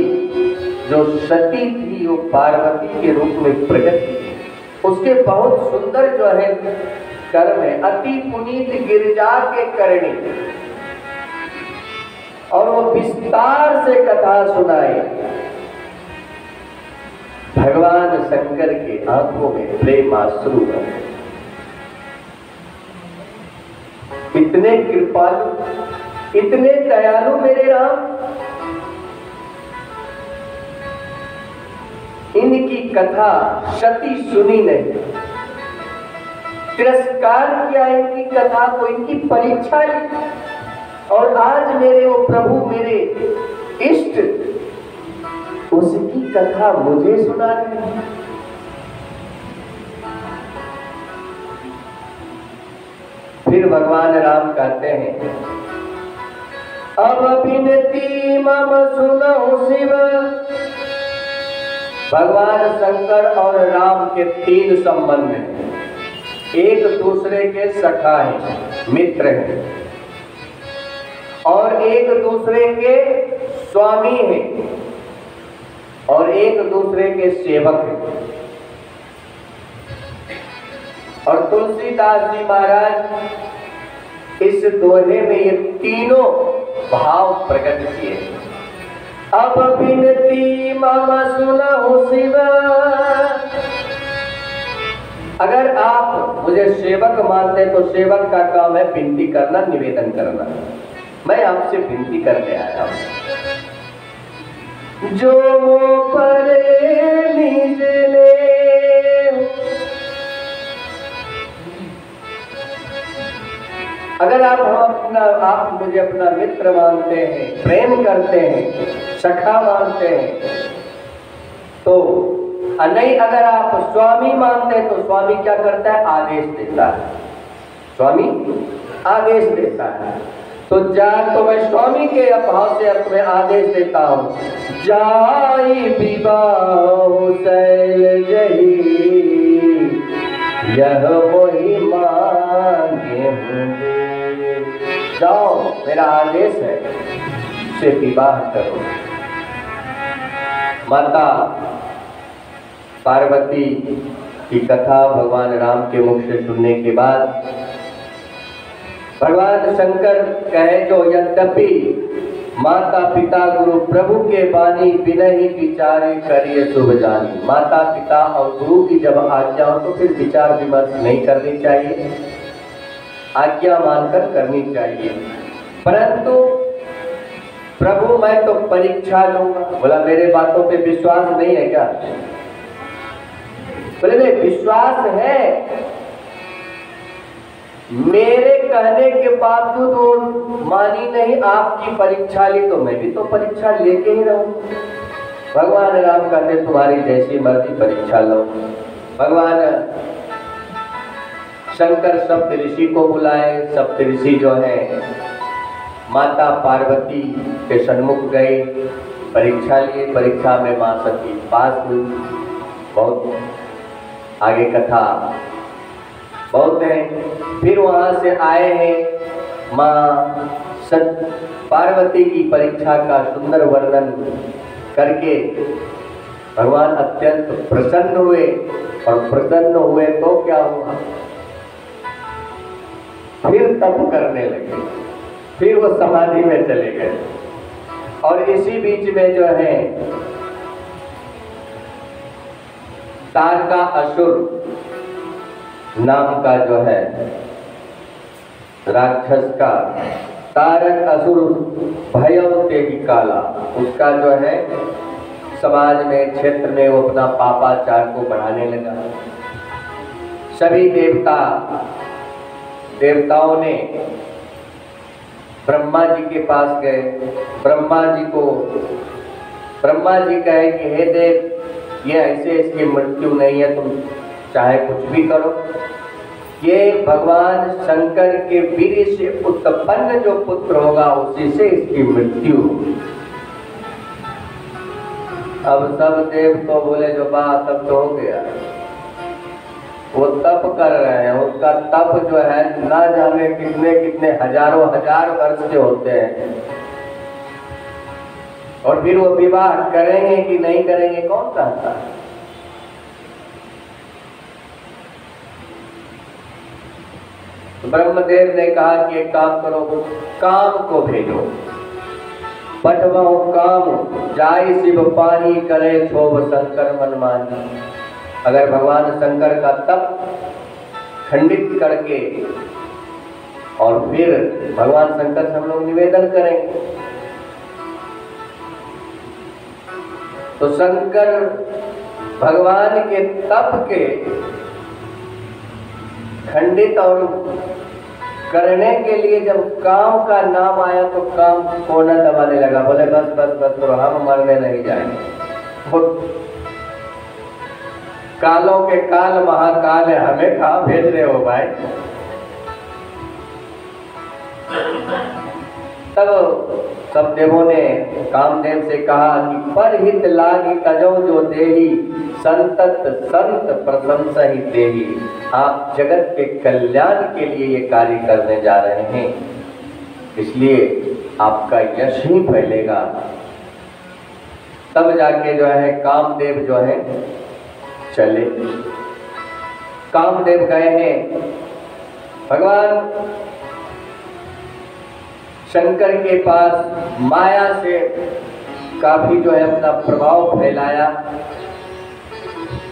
जो सती थी वो पार्वती के रूप में प्रकट थी। उसके बहुत सुंदर जो है कर्म है, अति पुनीत गिरजा के करणी, और वो विस्तार से कथा सुनाए। भगवान शंकर के आंखों में प्रेम आंसू है। इतने कृपालु, इतने दयालु मेरे राम, इनकी कथा सती सुनी नहीं, तिरस्कार किया इनकी कथा को, इनकी परीक्षा ली, और आज मेरे वो प्रभु, मेरे इष्ट, उसकी कथा मुझे सुना रहे हैं। फिर भगवान राम कहते हैं, अब विनती मम सुनो शिव। भगवान शंकर और राम के तीन संबंध हैं। एक दूसरे के सखा हैं, मित्र हैं, और एक दूसरे के स्वामी हैं, और एक दूसरे के सेवक हैं। और तुलसीदास जी महाराज इस दोहे में ये तीनों भाव प्रकट किए। अब विनती मम सुनहु शिव। अगर आप मुझे सेवक मानते तो सेवक का काम है विनती करना, निवेदन करना। मैं आपसे विनती करने आया हूं, जो मो परे निज ले, अगर आप मुझे अपना मित्र मानते हैं, प्रेम करते हैं, सखा मानते हैं, तो नहीं, अगर आप स्वामी मानते हैं तो स्वामी क्या करता है? आदेश देता है। स्वामी आदेश देता है। तो तो मैं स्वामी के भाव से तुम्हें आदेश देता हूं, जाई विवाह शैल जही, यह वही मांगे होंगे। जाओ, मेरा आदेश है, से विवाह करो। माता पार्वती की कथा भगवान राम के मुख से सुनने के बाद भगवान शंकर कहे, जो यद्यपि माता पिता गुरु प्रभु के बानी बिनहि विचारे करिए शुभ जानी। माता पिता और गुरु की जब आज्ञा हो तो फिर विचार विमर्श नहीं करनी चाहिए, आज्ञा मानकर करनी चाहिए। परंतु प्रभु मैं तो परीक्षा लूंगा। बोला, मेरे बातों पे विश्वास नहीं है क्या? बोले, नहीं, विश्वास है, मेरे कहने के बावजूद वो मानी नहीं, आपकी परीक्षा ली, तो मैं भी तो परीक्षा लेके ही रहूं। भगवान राम कहते, तुम्हारी जैसी मर्जी परीक्षा लो। भगवान शंकर सप्त ऋषि को बुलाए। सप्त ऋषि जो है माता पार्वती के सन्मुख गए, परीक्षा लिए। परीक्षा में मां सती पास हुई। बहुत आगे कथा बहुत है। फिर वहां से आए हैं, मां पार्वती की परीक्षा का सुंदर वर्णन करके भगवान अत्यंत प्रसन्न हुए। और प्रसन्न हुए तो क्या हुआ? फिर तप करने लगे, फिर वो समाधि में चले गए। और इसी बीच में जो है तारकासुर नाम का जो है राक्षस का, तारकासुर भयव ते ही काला, उसका जो है समाज में, क्षेत्र में वो अपना पापाचार को बढ़ाने लगा। सभी देवताओं ने ब्रह्मा जी के पास गए। ब्रह्मा जी कहे कि हे देव, ये ऐसे इसकी मृत्यु नहीं है, तुम चाहे कुछ भी करो। ये भगवान शंकर के वीर से उत्पन्न जो पुत्र होगा उसी से इसकी मृत्यु होगी। अब सब देव तो बोले जो बात तब तो हो गया, वो तप कर रहे हैं, उसका तप जो है ना जाने कितने कितने हजारों हजार वर्ष के होते हैं, और फिर वो विवाह करेंगे कि नहीं करेंगे कौन कहता है। तो ब्रह्मदेव ने कहा कि एक काम करो, काम को भेजो। पठवो काम जाय शिव पानी करे क्षोभ शंकर मन मानी। अगर भगवान शंकर का तप खंडित करके और फिर भगवान शंकर से हम लोग निवेदन करेंगे तो शंकर भगवान के तप के खंडित और करने के लिए जब काम का नाम आया तो काम कोना दबाने लगा। बोले बस बस बस करो, हम मरने नहीं जाएंगे। कालों के काल महाकाल है, हमें कहाँ भेज रहे हो भाई। तब सब देवों ने कामदेव से कहा कि परहित लागी कजौ जो देही संतत संत प्रशंसा ही देही। आप जगत के कल्याण के लिए ये कार्य करने जा रहे हैं, इसलिए आपका यश ही फैलेगा। तब जाके जो है कामदेव जो है चले। कामदेव गए हैं, भगवान शंकर के पास माया से काफी जो है अपना प्रभाव फैलाया।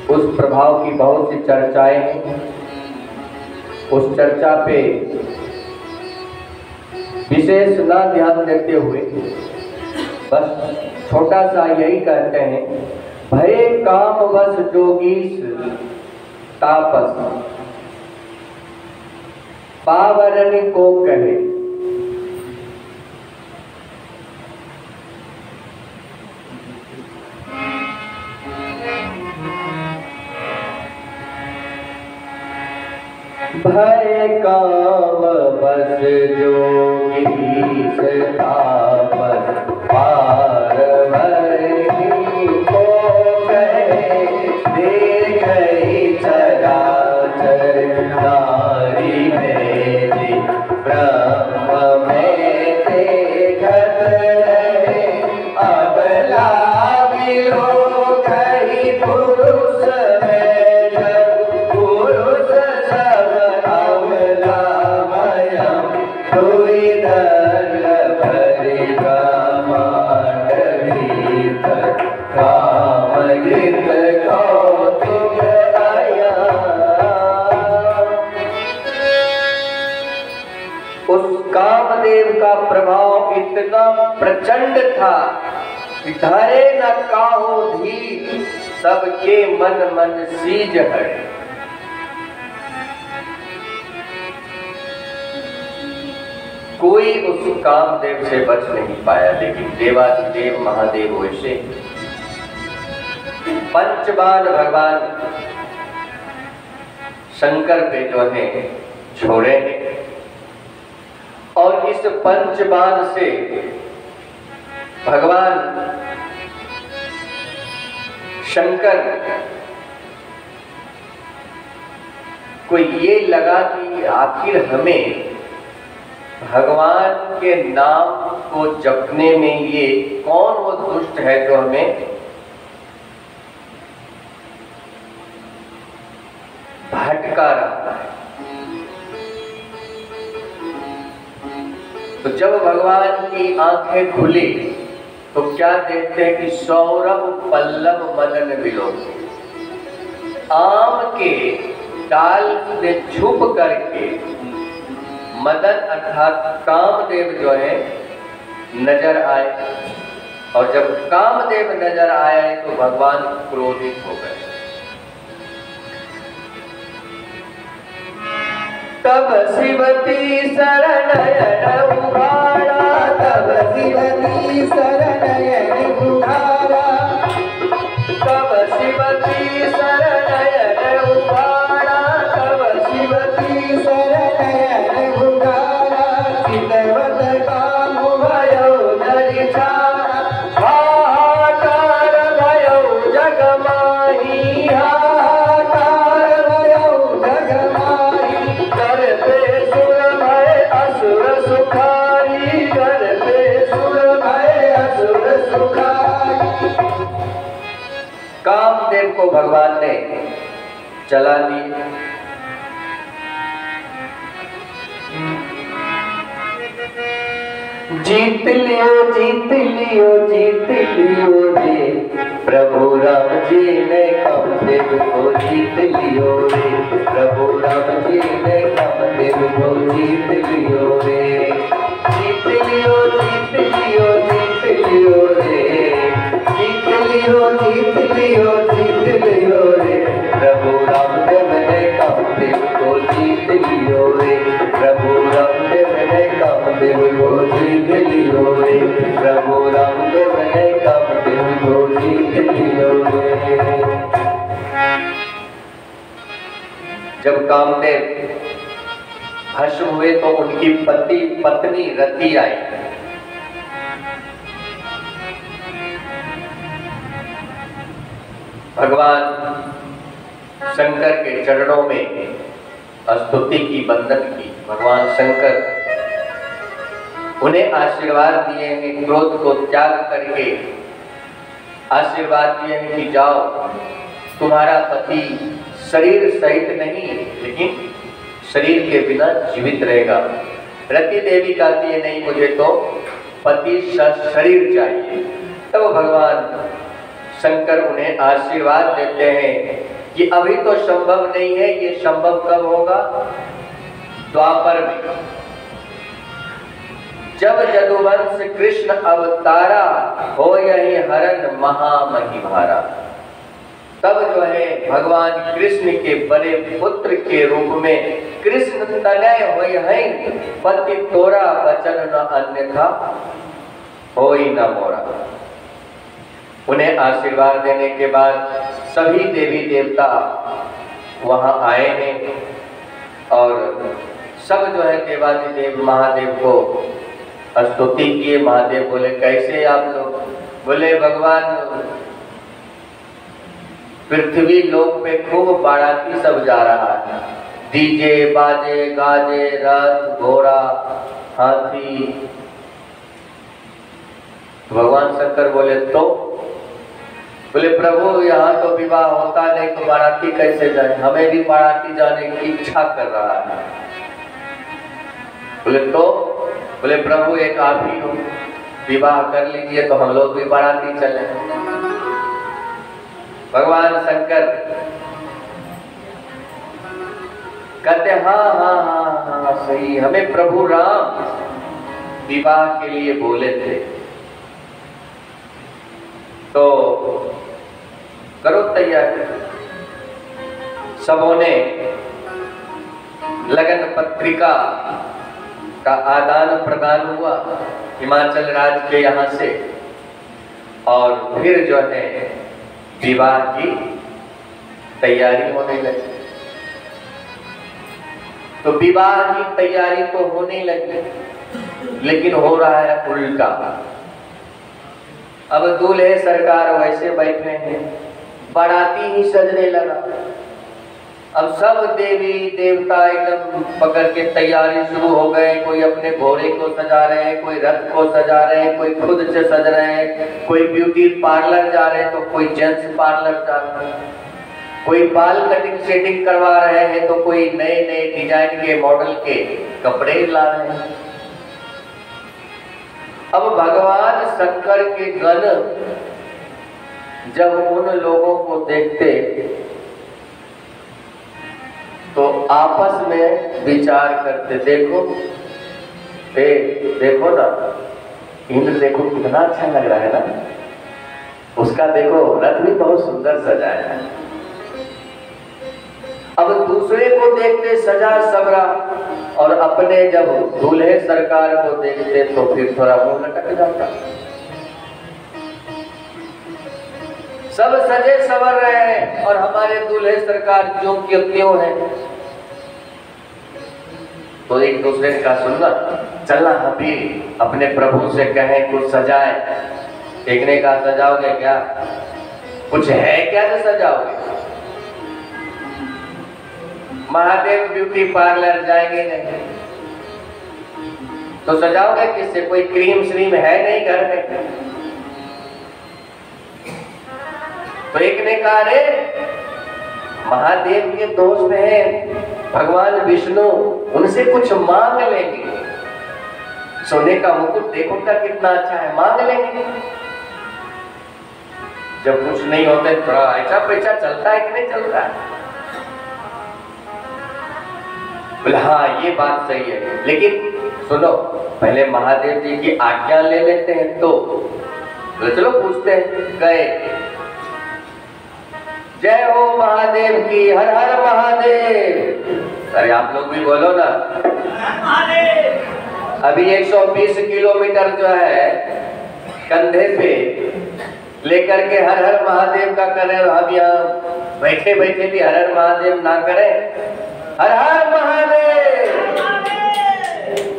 उस प्रभाव की बहुत सी चर्चाएं हैं। उस चर्चा पे विशेष ना ध्यान देते हुए बस छोटा सा यही कहते हैं, भय काम वश जोगीश तापस पावरन को कहे। भय काम बस जोगीश तापस पावरन को कहे। देखई चराचर नारी मेरी ब्रह्म में देखत रहे। अबला बिलो कही पुरुष में जब पुरुष सब अवलामयम कोई दर भरी ब्रह्मांड भीतर काम गीत कौतुक आया। उस कामदेव का प्रभाव इतना प्रचंड था कि धरे न काहो धी सबके मन मन सीज हरे। कोई उस कामदेव से बच नहीं पाया, लेकिन देवाधिदेव महादेव वैसे पंचबाण भगवान शंकर पे जो है छोड़े हैं, और इस पंचबाण से भगवान शंकर को ये लगा कि आखिर हमें भगवान के नाम को जपने में ये कौन वो दुष्ट है जो हमें भटका रहा है। तो जब भगवान की आंखें खुली तो क्या देखते हैं कि सौरभ पल्लव मदन विलोक। आम के डाल से छुप करके मदन अर्थात कामदेव जो है नजर आए, और जब कामदेव नजर आए तो भगवान क्रोधित हो गए। तब शिवती शरणयन उघाड़ा, तब शिवती शरणयन उघाड़ा, तब शिवती शरणयन उघाड़ा, तब शिवती शरणयन उघाड़ा, चितवत काम भयो नरि छाड़ा, हाहाकार भयो जग माही, हाहाकार भयो जग माही, कर पे सुर भय असुर सुखारी, कर पे सुर भय असुर सुखारी। कामदेव को भगवान ने चला दिया। जीत लियो जीत लियो जीत लियो रे, प्रभु राम जी ने कामदेव को जीत लियो रे, प्रभु राम जी ने कामदेव को जीत लियो रे। जीत लियो जीत लियो जीत लियो रे, जीत लियो जीत लियो जीत लियो रे, प्रभु रामदेव ने कामदेव को जीत लियो रे, प्रभु रामदेव ने कामदेव को जीत लियो रे, प्रभु रामदेव ने कामदेव को जीत लियो रे। जब कामदेव भस्म हुए तो उनकी पत्नी रति आई। भगवान शंकर के चरणों में स्तुति की, वंदन की। भगवान शंकर उन्हें आशीर्वाद दिए हैं, क्रोध को त्याग करके आशीर्वाद दिए हैं कि जाओ, तुम्हारा पति शरीर सहित नहीं लेकिन शरीर के बिना जीवित रहेगा। रति देवी कहती है नहीं, मुझे तो पति शरीर चाहिए। तब तो भगवान शंकर उन्हें आशीर्वाद देते हैं कि अभी तो संभव नहीं है, ये संभव कब होगा? द्वापर में, जब यदुवंश कृष्ण अवतारा हो यही हरण महामहिभारा। तब जो है भगवान कृष्ण के बड़े पुत्र के रूप में कृष्ण तनय होय है, पति तोरा वचन न अन्यथा होई न मोरा। उन्हें आशीर्वाद देने के बाद सभी देवी देवता वहां आए हैं और सब जो है देवादिदेव महादेव को स्तुति किए। महादेव बोले कैसे आप लोग? बोले भगवान पृथ्वी लोक पे खूब बाराती सब जा रहा है, डीजे बाजे गाजे रथ घोड़ा हाथी। भगवान शंकर बोले तो? बोले प्रभु यहाँ तो विवाह होता नहीं तो बाराती कैसे जाए? हमें भी बाराती जाने की इच्छा कर रहा है। बोले तो? बोले प्रभु एक आप ही हो, विवाह कर लीजिए तो हम लोग भी बाराती चले। भगवान शंकर कहते हाँ हाँ हाँ हाँ सही, हमें प्रभु राम विवाह के लिए बोले थे, तो करो तैयारी। सबों ने लगन पत्रिका का आदान प्रदान हुआ हिमाचल राज्य के यहाँ से, और फिर जो है विवाह की तैयारी होने लगी। तो विवाह की तैयारी तो होने लगी, लेकिन हो रहा है उल्टा। अब दूल्हे सरकार वैसे बैठे हैं, बाराती ही सजने लगा। अब सब देवी देवता एकदम पकड़ के तैयारी शुरू हो गए। कोई अपने घोड़े को सजा रहे हैं, कोई रथ को सजा रहे हैं, कोई खुद से सज रहे हैं, कोई ब्यूटी पार्लर जा रहे हैं तो कोई जेंट्स पार्लर जा रहे हैं, कोई बाल कटिंग सेटिंग करवा रहे हैं तो कोई नए नए डिजाइन के मॉडल के कपड़े ला रहे हैं। अब भगवान शंकर के गण जब उन लोगों को देखते तो आपस में विचार करते, देखो देखो ना, इंद्र देखो कितना अच्छा लग रहा है ना, उसका देखो रथ भी बहुत सुंदर सजाया है। अब दूसरे को देखते सजा सबरा, और अपने जब दूल्हे सरकार को देखते तो फिर थोड़ा मुंह लटक जाता। सब सजे सवर रहे हैं और हमारे दूल्हे सरकार क्यों क्यों है। तो एक दूसरे का सुनना, चलना हम भी अपने प्रभु से कहें कुछ सजाए। एक ने कहा सजाओगे क्या, कुछ है क्या जो सजाओगे? महादेव ब्यूटी पार्लर जाएंगे नहीं तो सजाओगे किससे? कोई क्रीम श्रीम है नहीं घर में। तो एक ने कहा रे महादेव के दोस्त हैं भगवान विष्णु, उनसे कुछ मांग लेंगे। सोने का मुकुट देखो क्या कितना अच्छा है, मांग लेंगे। जब कुछ नहीं होता है थोड़ा ऐसा पैसा चलता है कि नहीं चलता है? बोले हाँ ये बात सही है, लेकिन सुनो पहले महादेव जी की आज्ञा ले लेते हैं। तो बोले चलो पूछते हैं। गए, जय हो महादेव की, हर हर महादेव। अरे आप लोग भी बोलो ना। अभी 120 किलोमीटर जो है कंधे पे लेकर के हर हर महादेव का करें। हम यहाँ बैठे बैठे भी हर हर महादेव ना करें। हर हर महादेव।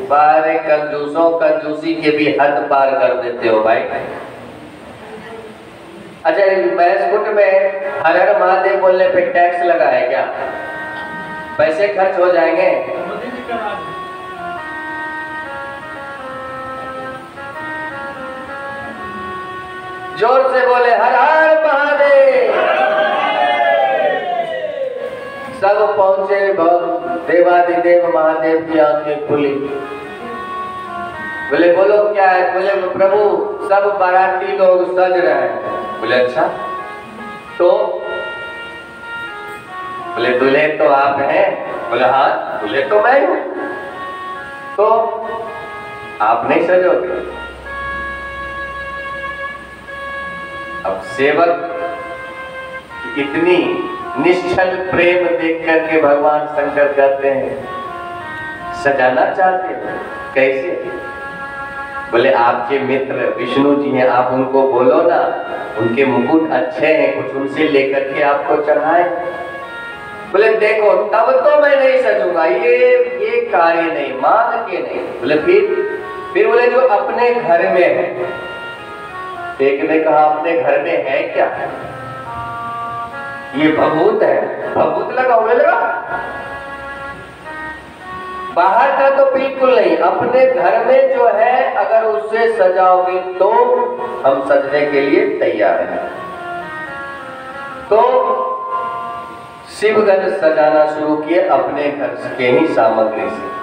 बारे कंजूसों कंजूसी के भी हद पार कर देते हो भाई। अच्छा मैसकुट में हर हर महादेव बोलने पे टैक्स लगा है क्या? पैसे खर्च हो जाएंगे। जोर से बोले हर हर महादेव। सब पहुंचे, देवादिदेव महादेव की आंखें खुली। बोले बोलो क्या है? बोले प्रभु सब बाराती लोग सज रहे हैं। बोले अच्छा तो? बोले दूल्हे तो आप हैं। बोले हाँ दूल्हे तो मैं हूं। तो आप नहीं सजोगे? अब सेवक इतनी निश्चल प्रेम देख करके भगवान शंकर कहते हैं सजाना चाहते हो कैसे? बोले आपके मित्र विष्णु जी हैं, आप उनको बोलो ना, उनके मुकुट अच्छे हैं, कुछ उनसे लेकर के आपको चढ़ाए। बोले देखो तब तो मैं नहीं सजूंगा, ये कार्य नहीं, मांग के नहीं। बोले फिर बोले जो अपने घर में है। एक ने कहा अपने घर में है क्या? ये भभूत है। भभूत लगा, बोले लगा। बाहर का तो बिल्कुल नहीं, अपने घर में जो है अगर उससे सजाओगे तो हम सजने के लिए तैयार हैं। तो शिवगंज सजाना शुरू किए अपने घर के ही सामग्री से।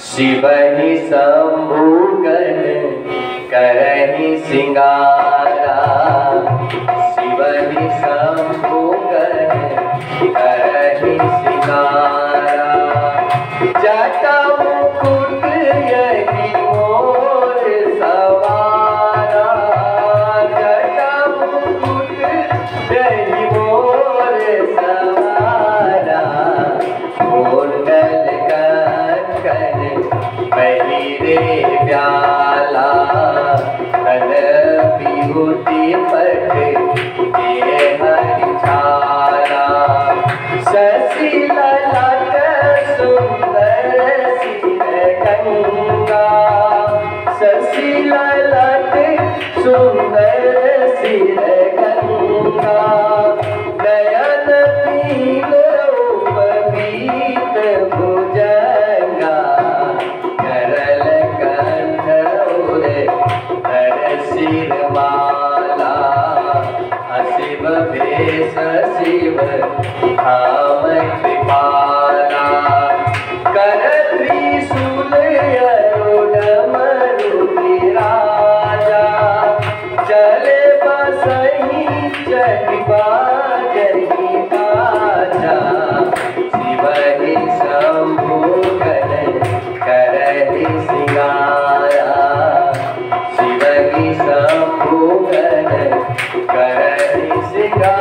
शिवहि शंभु करहि सिंगारा, शिवहि शंभु करहि सिंगारा। जटा मुकुट यही मोर सवारा, जटा मुकुट यही मोर सवारा। कुंडल कंकण पहिरे प्याला, धन विभूति पट दे हरिछाला। शशि ललाट सुंदर सिर गंगा, शशि ललाट सुंदर सिर गंगा। नयन पील उपवीत भुजंगा, करल कंठ धर सिरमाला। शिव भेष शिव धाम कृपाला, कर त्रिशूल अरुण मरुत मुगन करहि सिंगारा।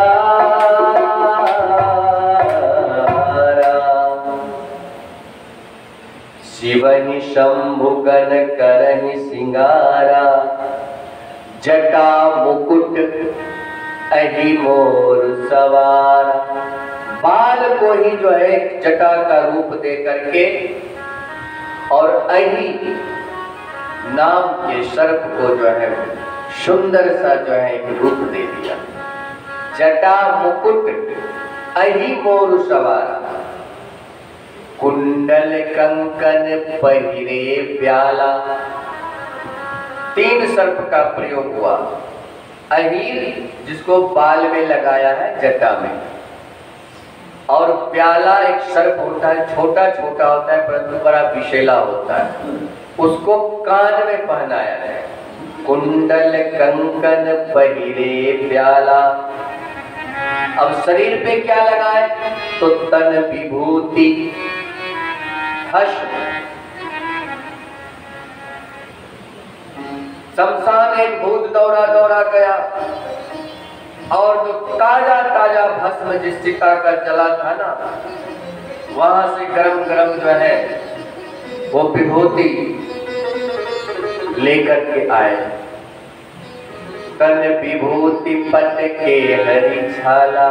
शिवनि शंभुगन करहि सिंगारा, जटा मुकुट अहि मोर सवारा। बाल को ही जो है जटा का रूप दे करके और अहि नाम के सर्प को जो है सुंदर सा जो है एक रूप दे दिया। जटा मुकुट अहि मोर सवारा, कुंडल कंकन पहिरे प्याला। 3 सर्प का प्रयोग हुआ। अहीर जिसको बाल में लगाया है जटा में, और प्याला एक सर्प होता है, छोटा छोटा होता है परंतु बड़ा विषैला होता है, उसको कान में पहनाया है। कुंडल कंकन पहिरे प्याला। अब शरीर पे क्या लगाए तो तन विभूति भस्म। शमशान एक भूत दौड़ा दौड़ा गया और जो ताजा ताजा भस्म जिस चिता का जला था ना, वहां से गरम गरम जो है वो विभूति लेकर के आए। तन विभूति पट के हरि छाला,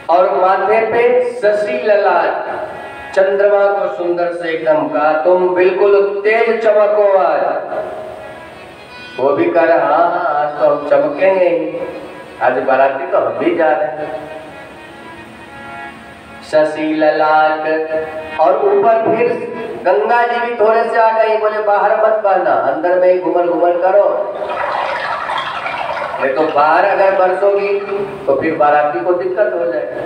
और माथे पे शशि ललाट, चंद्रमा को सुंदर से एकदम कहा तुम बिल्कुल तेज चमको आज। वो भी कह रहा हाँ हाँ आज तो हम चमकेंगे ही, आज बाराती तो हम भी जा रहे हैं। शशि ललाट, और ऊपर फिर गंगा जी भी थोड़े से आ गई, बोले बाहर मत बहना, अंदर में ही घुमर घुमर करो, नहीं तो बाहर अगर बरसोगी तो फिर बाराती को दिक्कत हो जाएगी।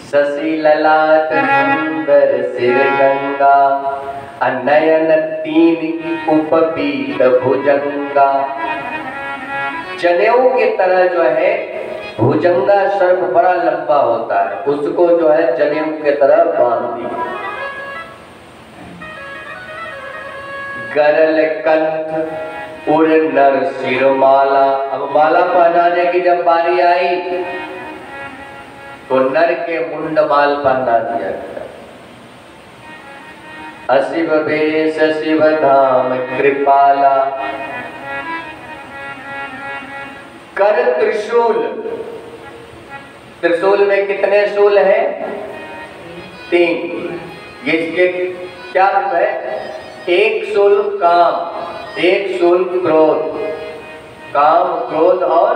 शशि ललाट सुंदर सिर गंगा, नयन 3 उपबीत भुजंगा। जनेऊ के तरह जो है भुजंगा सर्प बड़ा लंबा होता है, उसको जो है जनेऊ के तरह बांध दी। गरल कंठ उर नर शिरमाला। अब माला पहनाने की जब बारी आई तो नर के मुंड माल पहना दिया गया। अशिव वेश शिव धाम कृपाला। कर त्रिशूल, त्रिशूल में कितने शूल हैं? 3। ये इसके क्या रूप है? एक शूल काम, एक शूल क्रोध, काम क्रोध और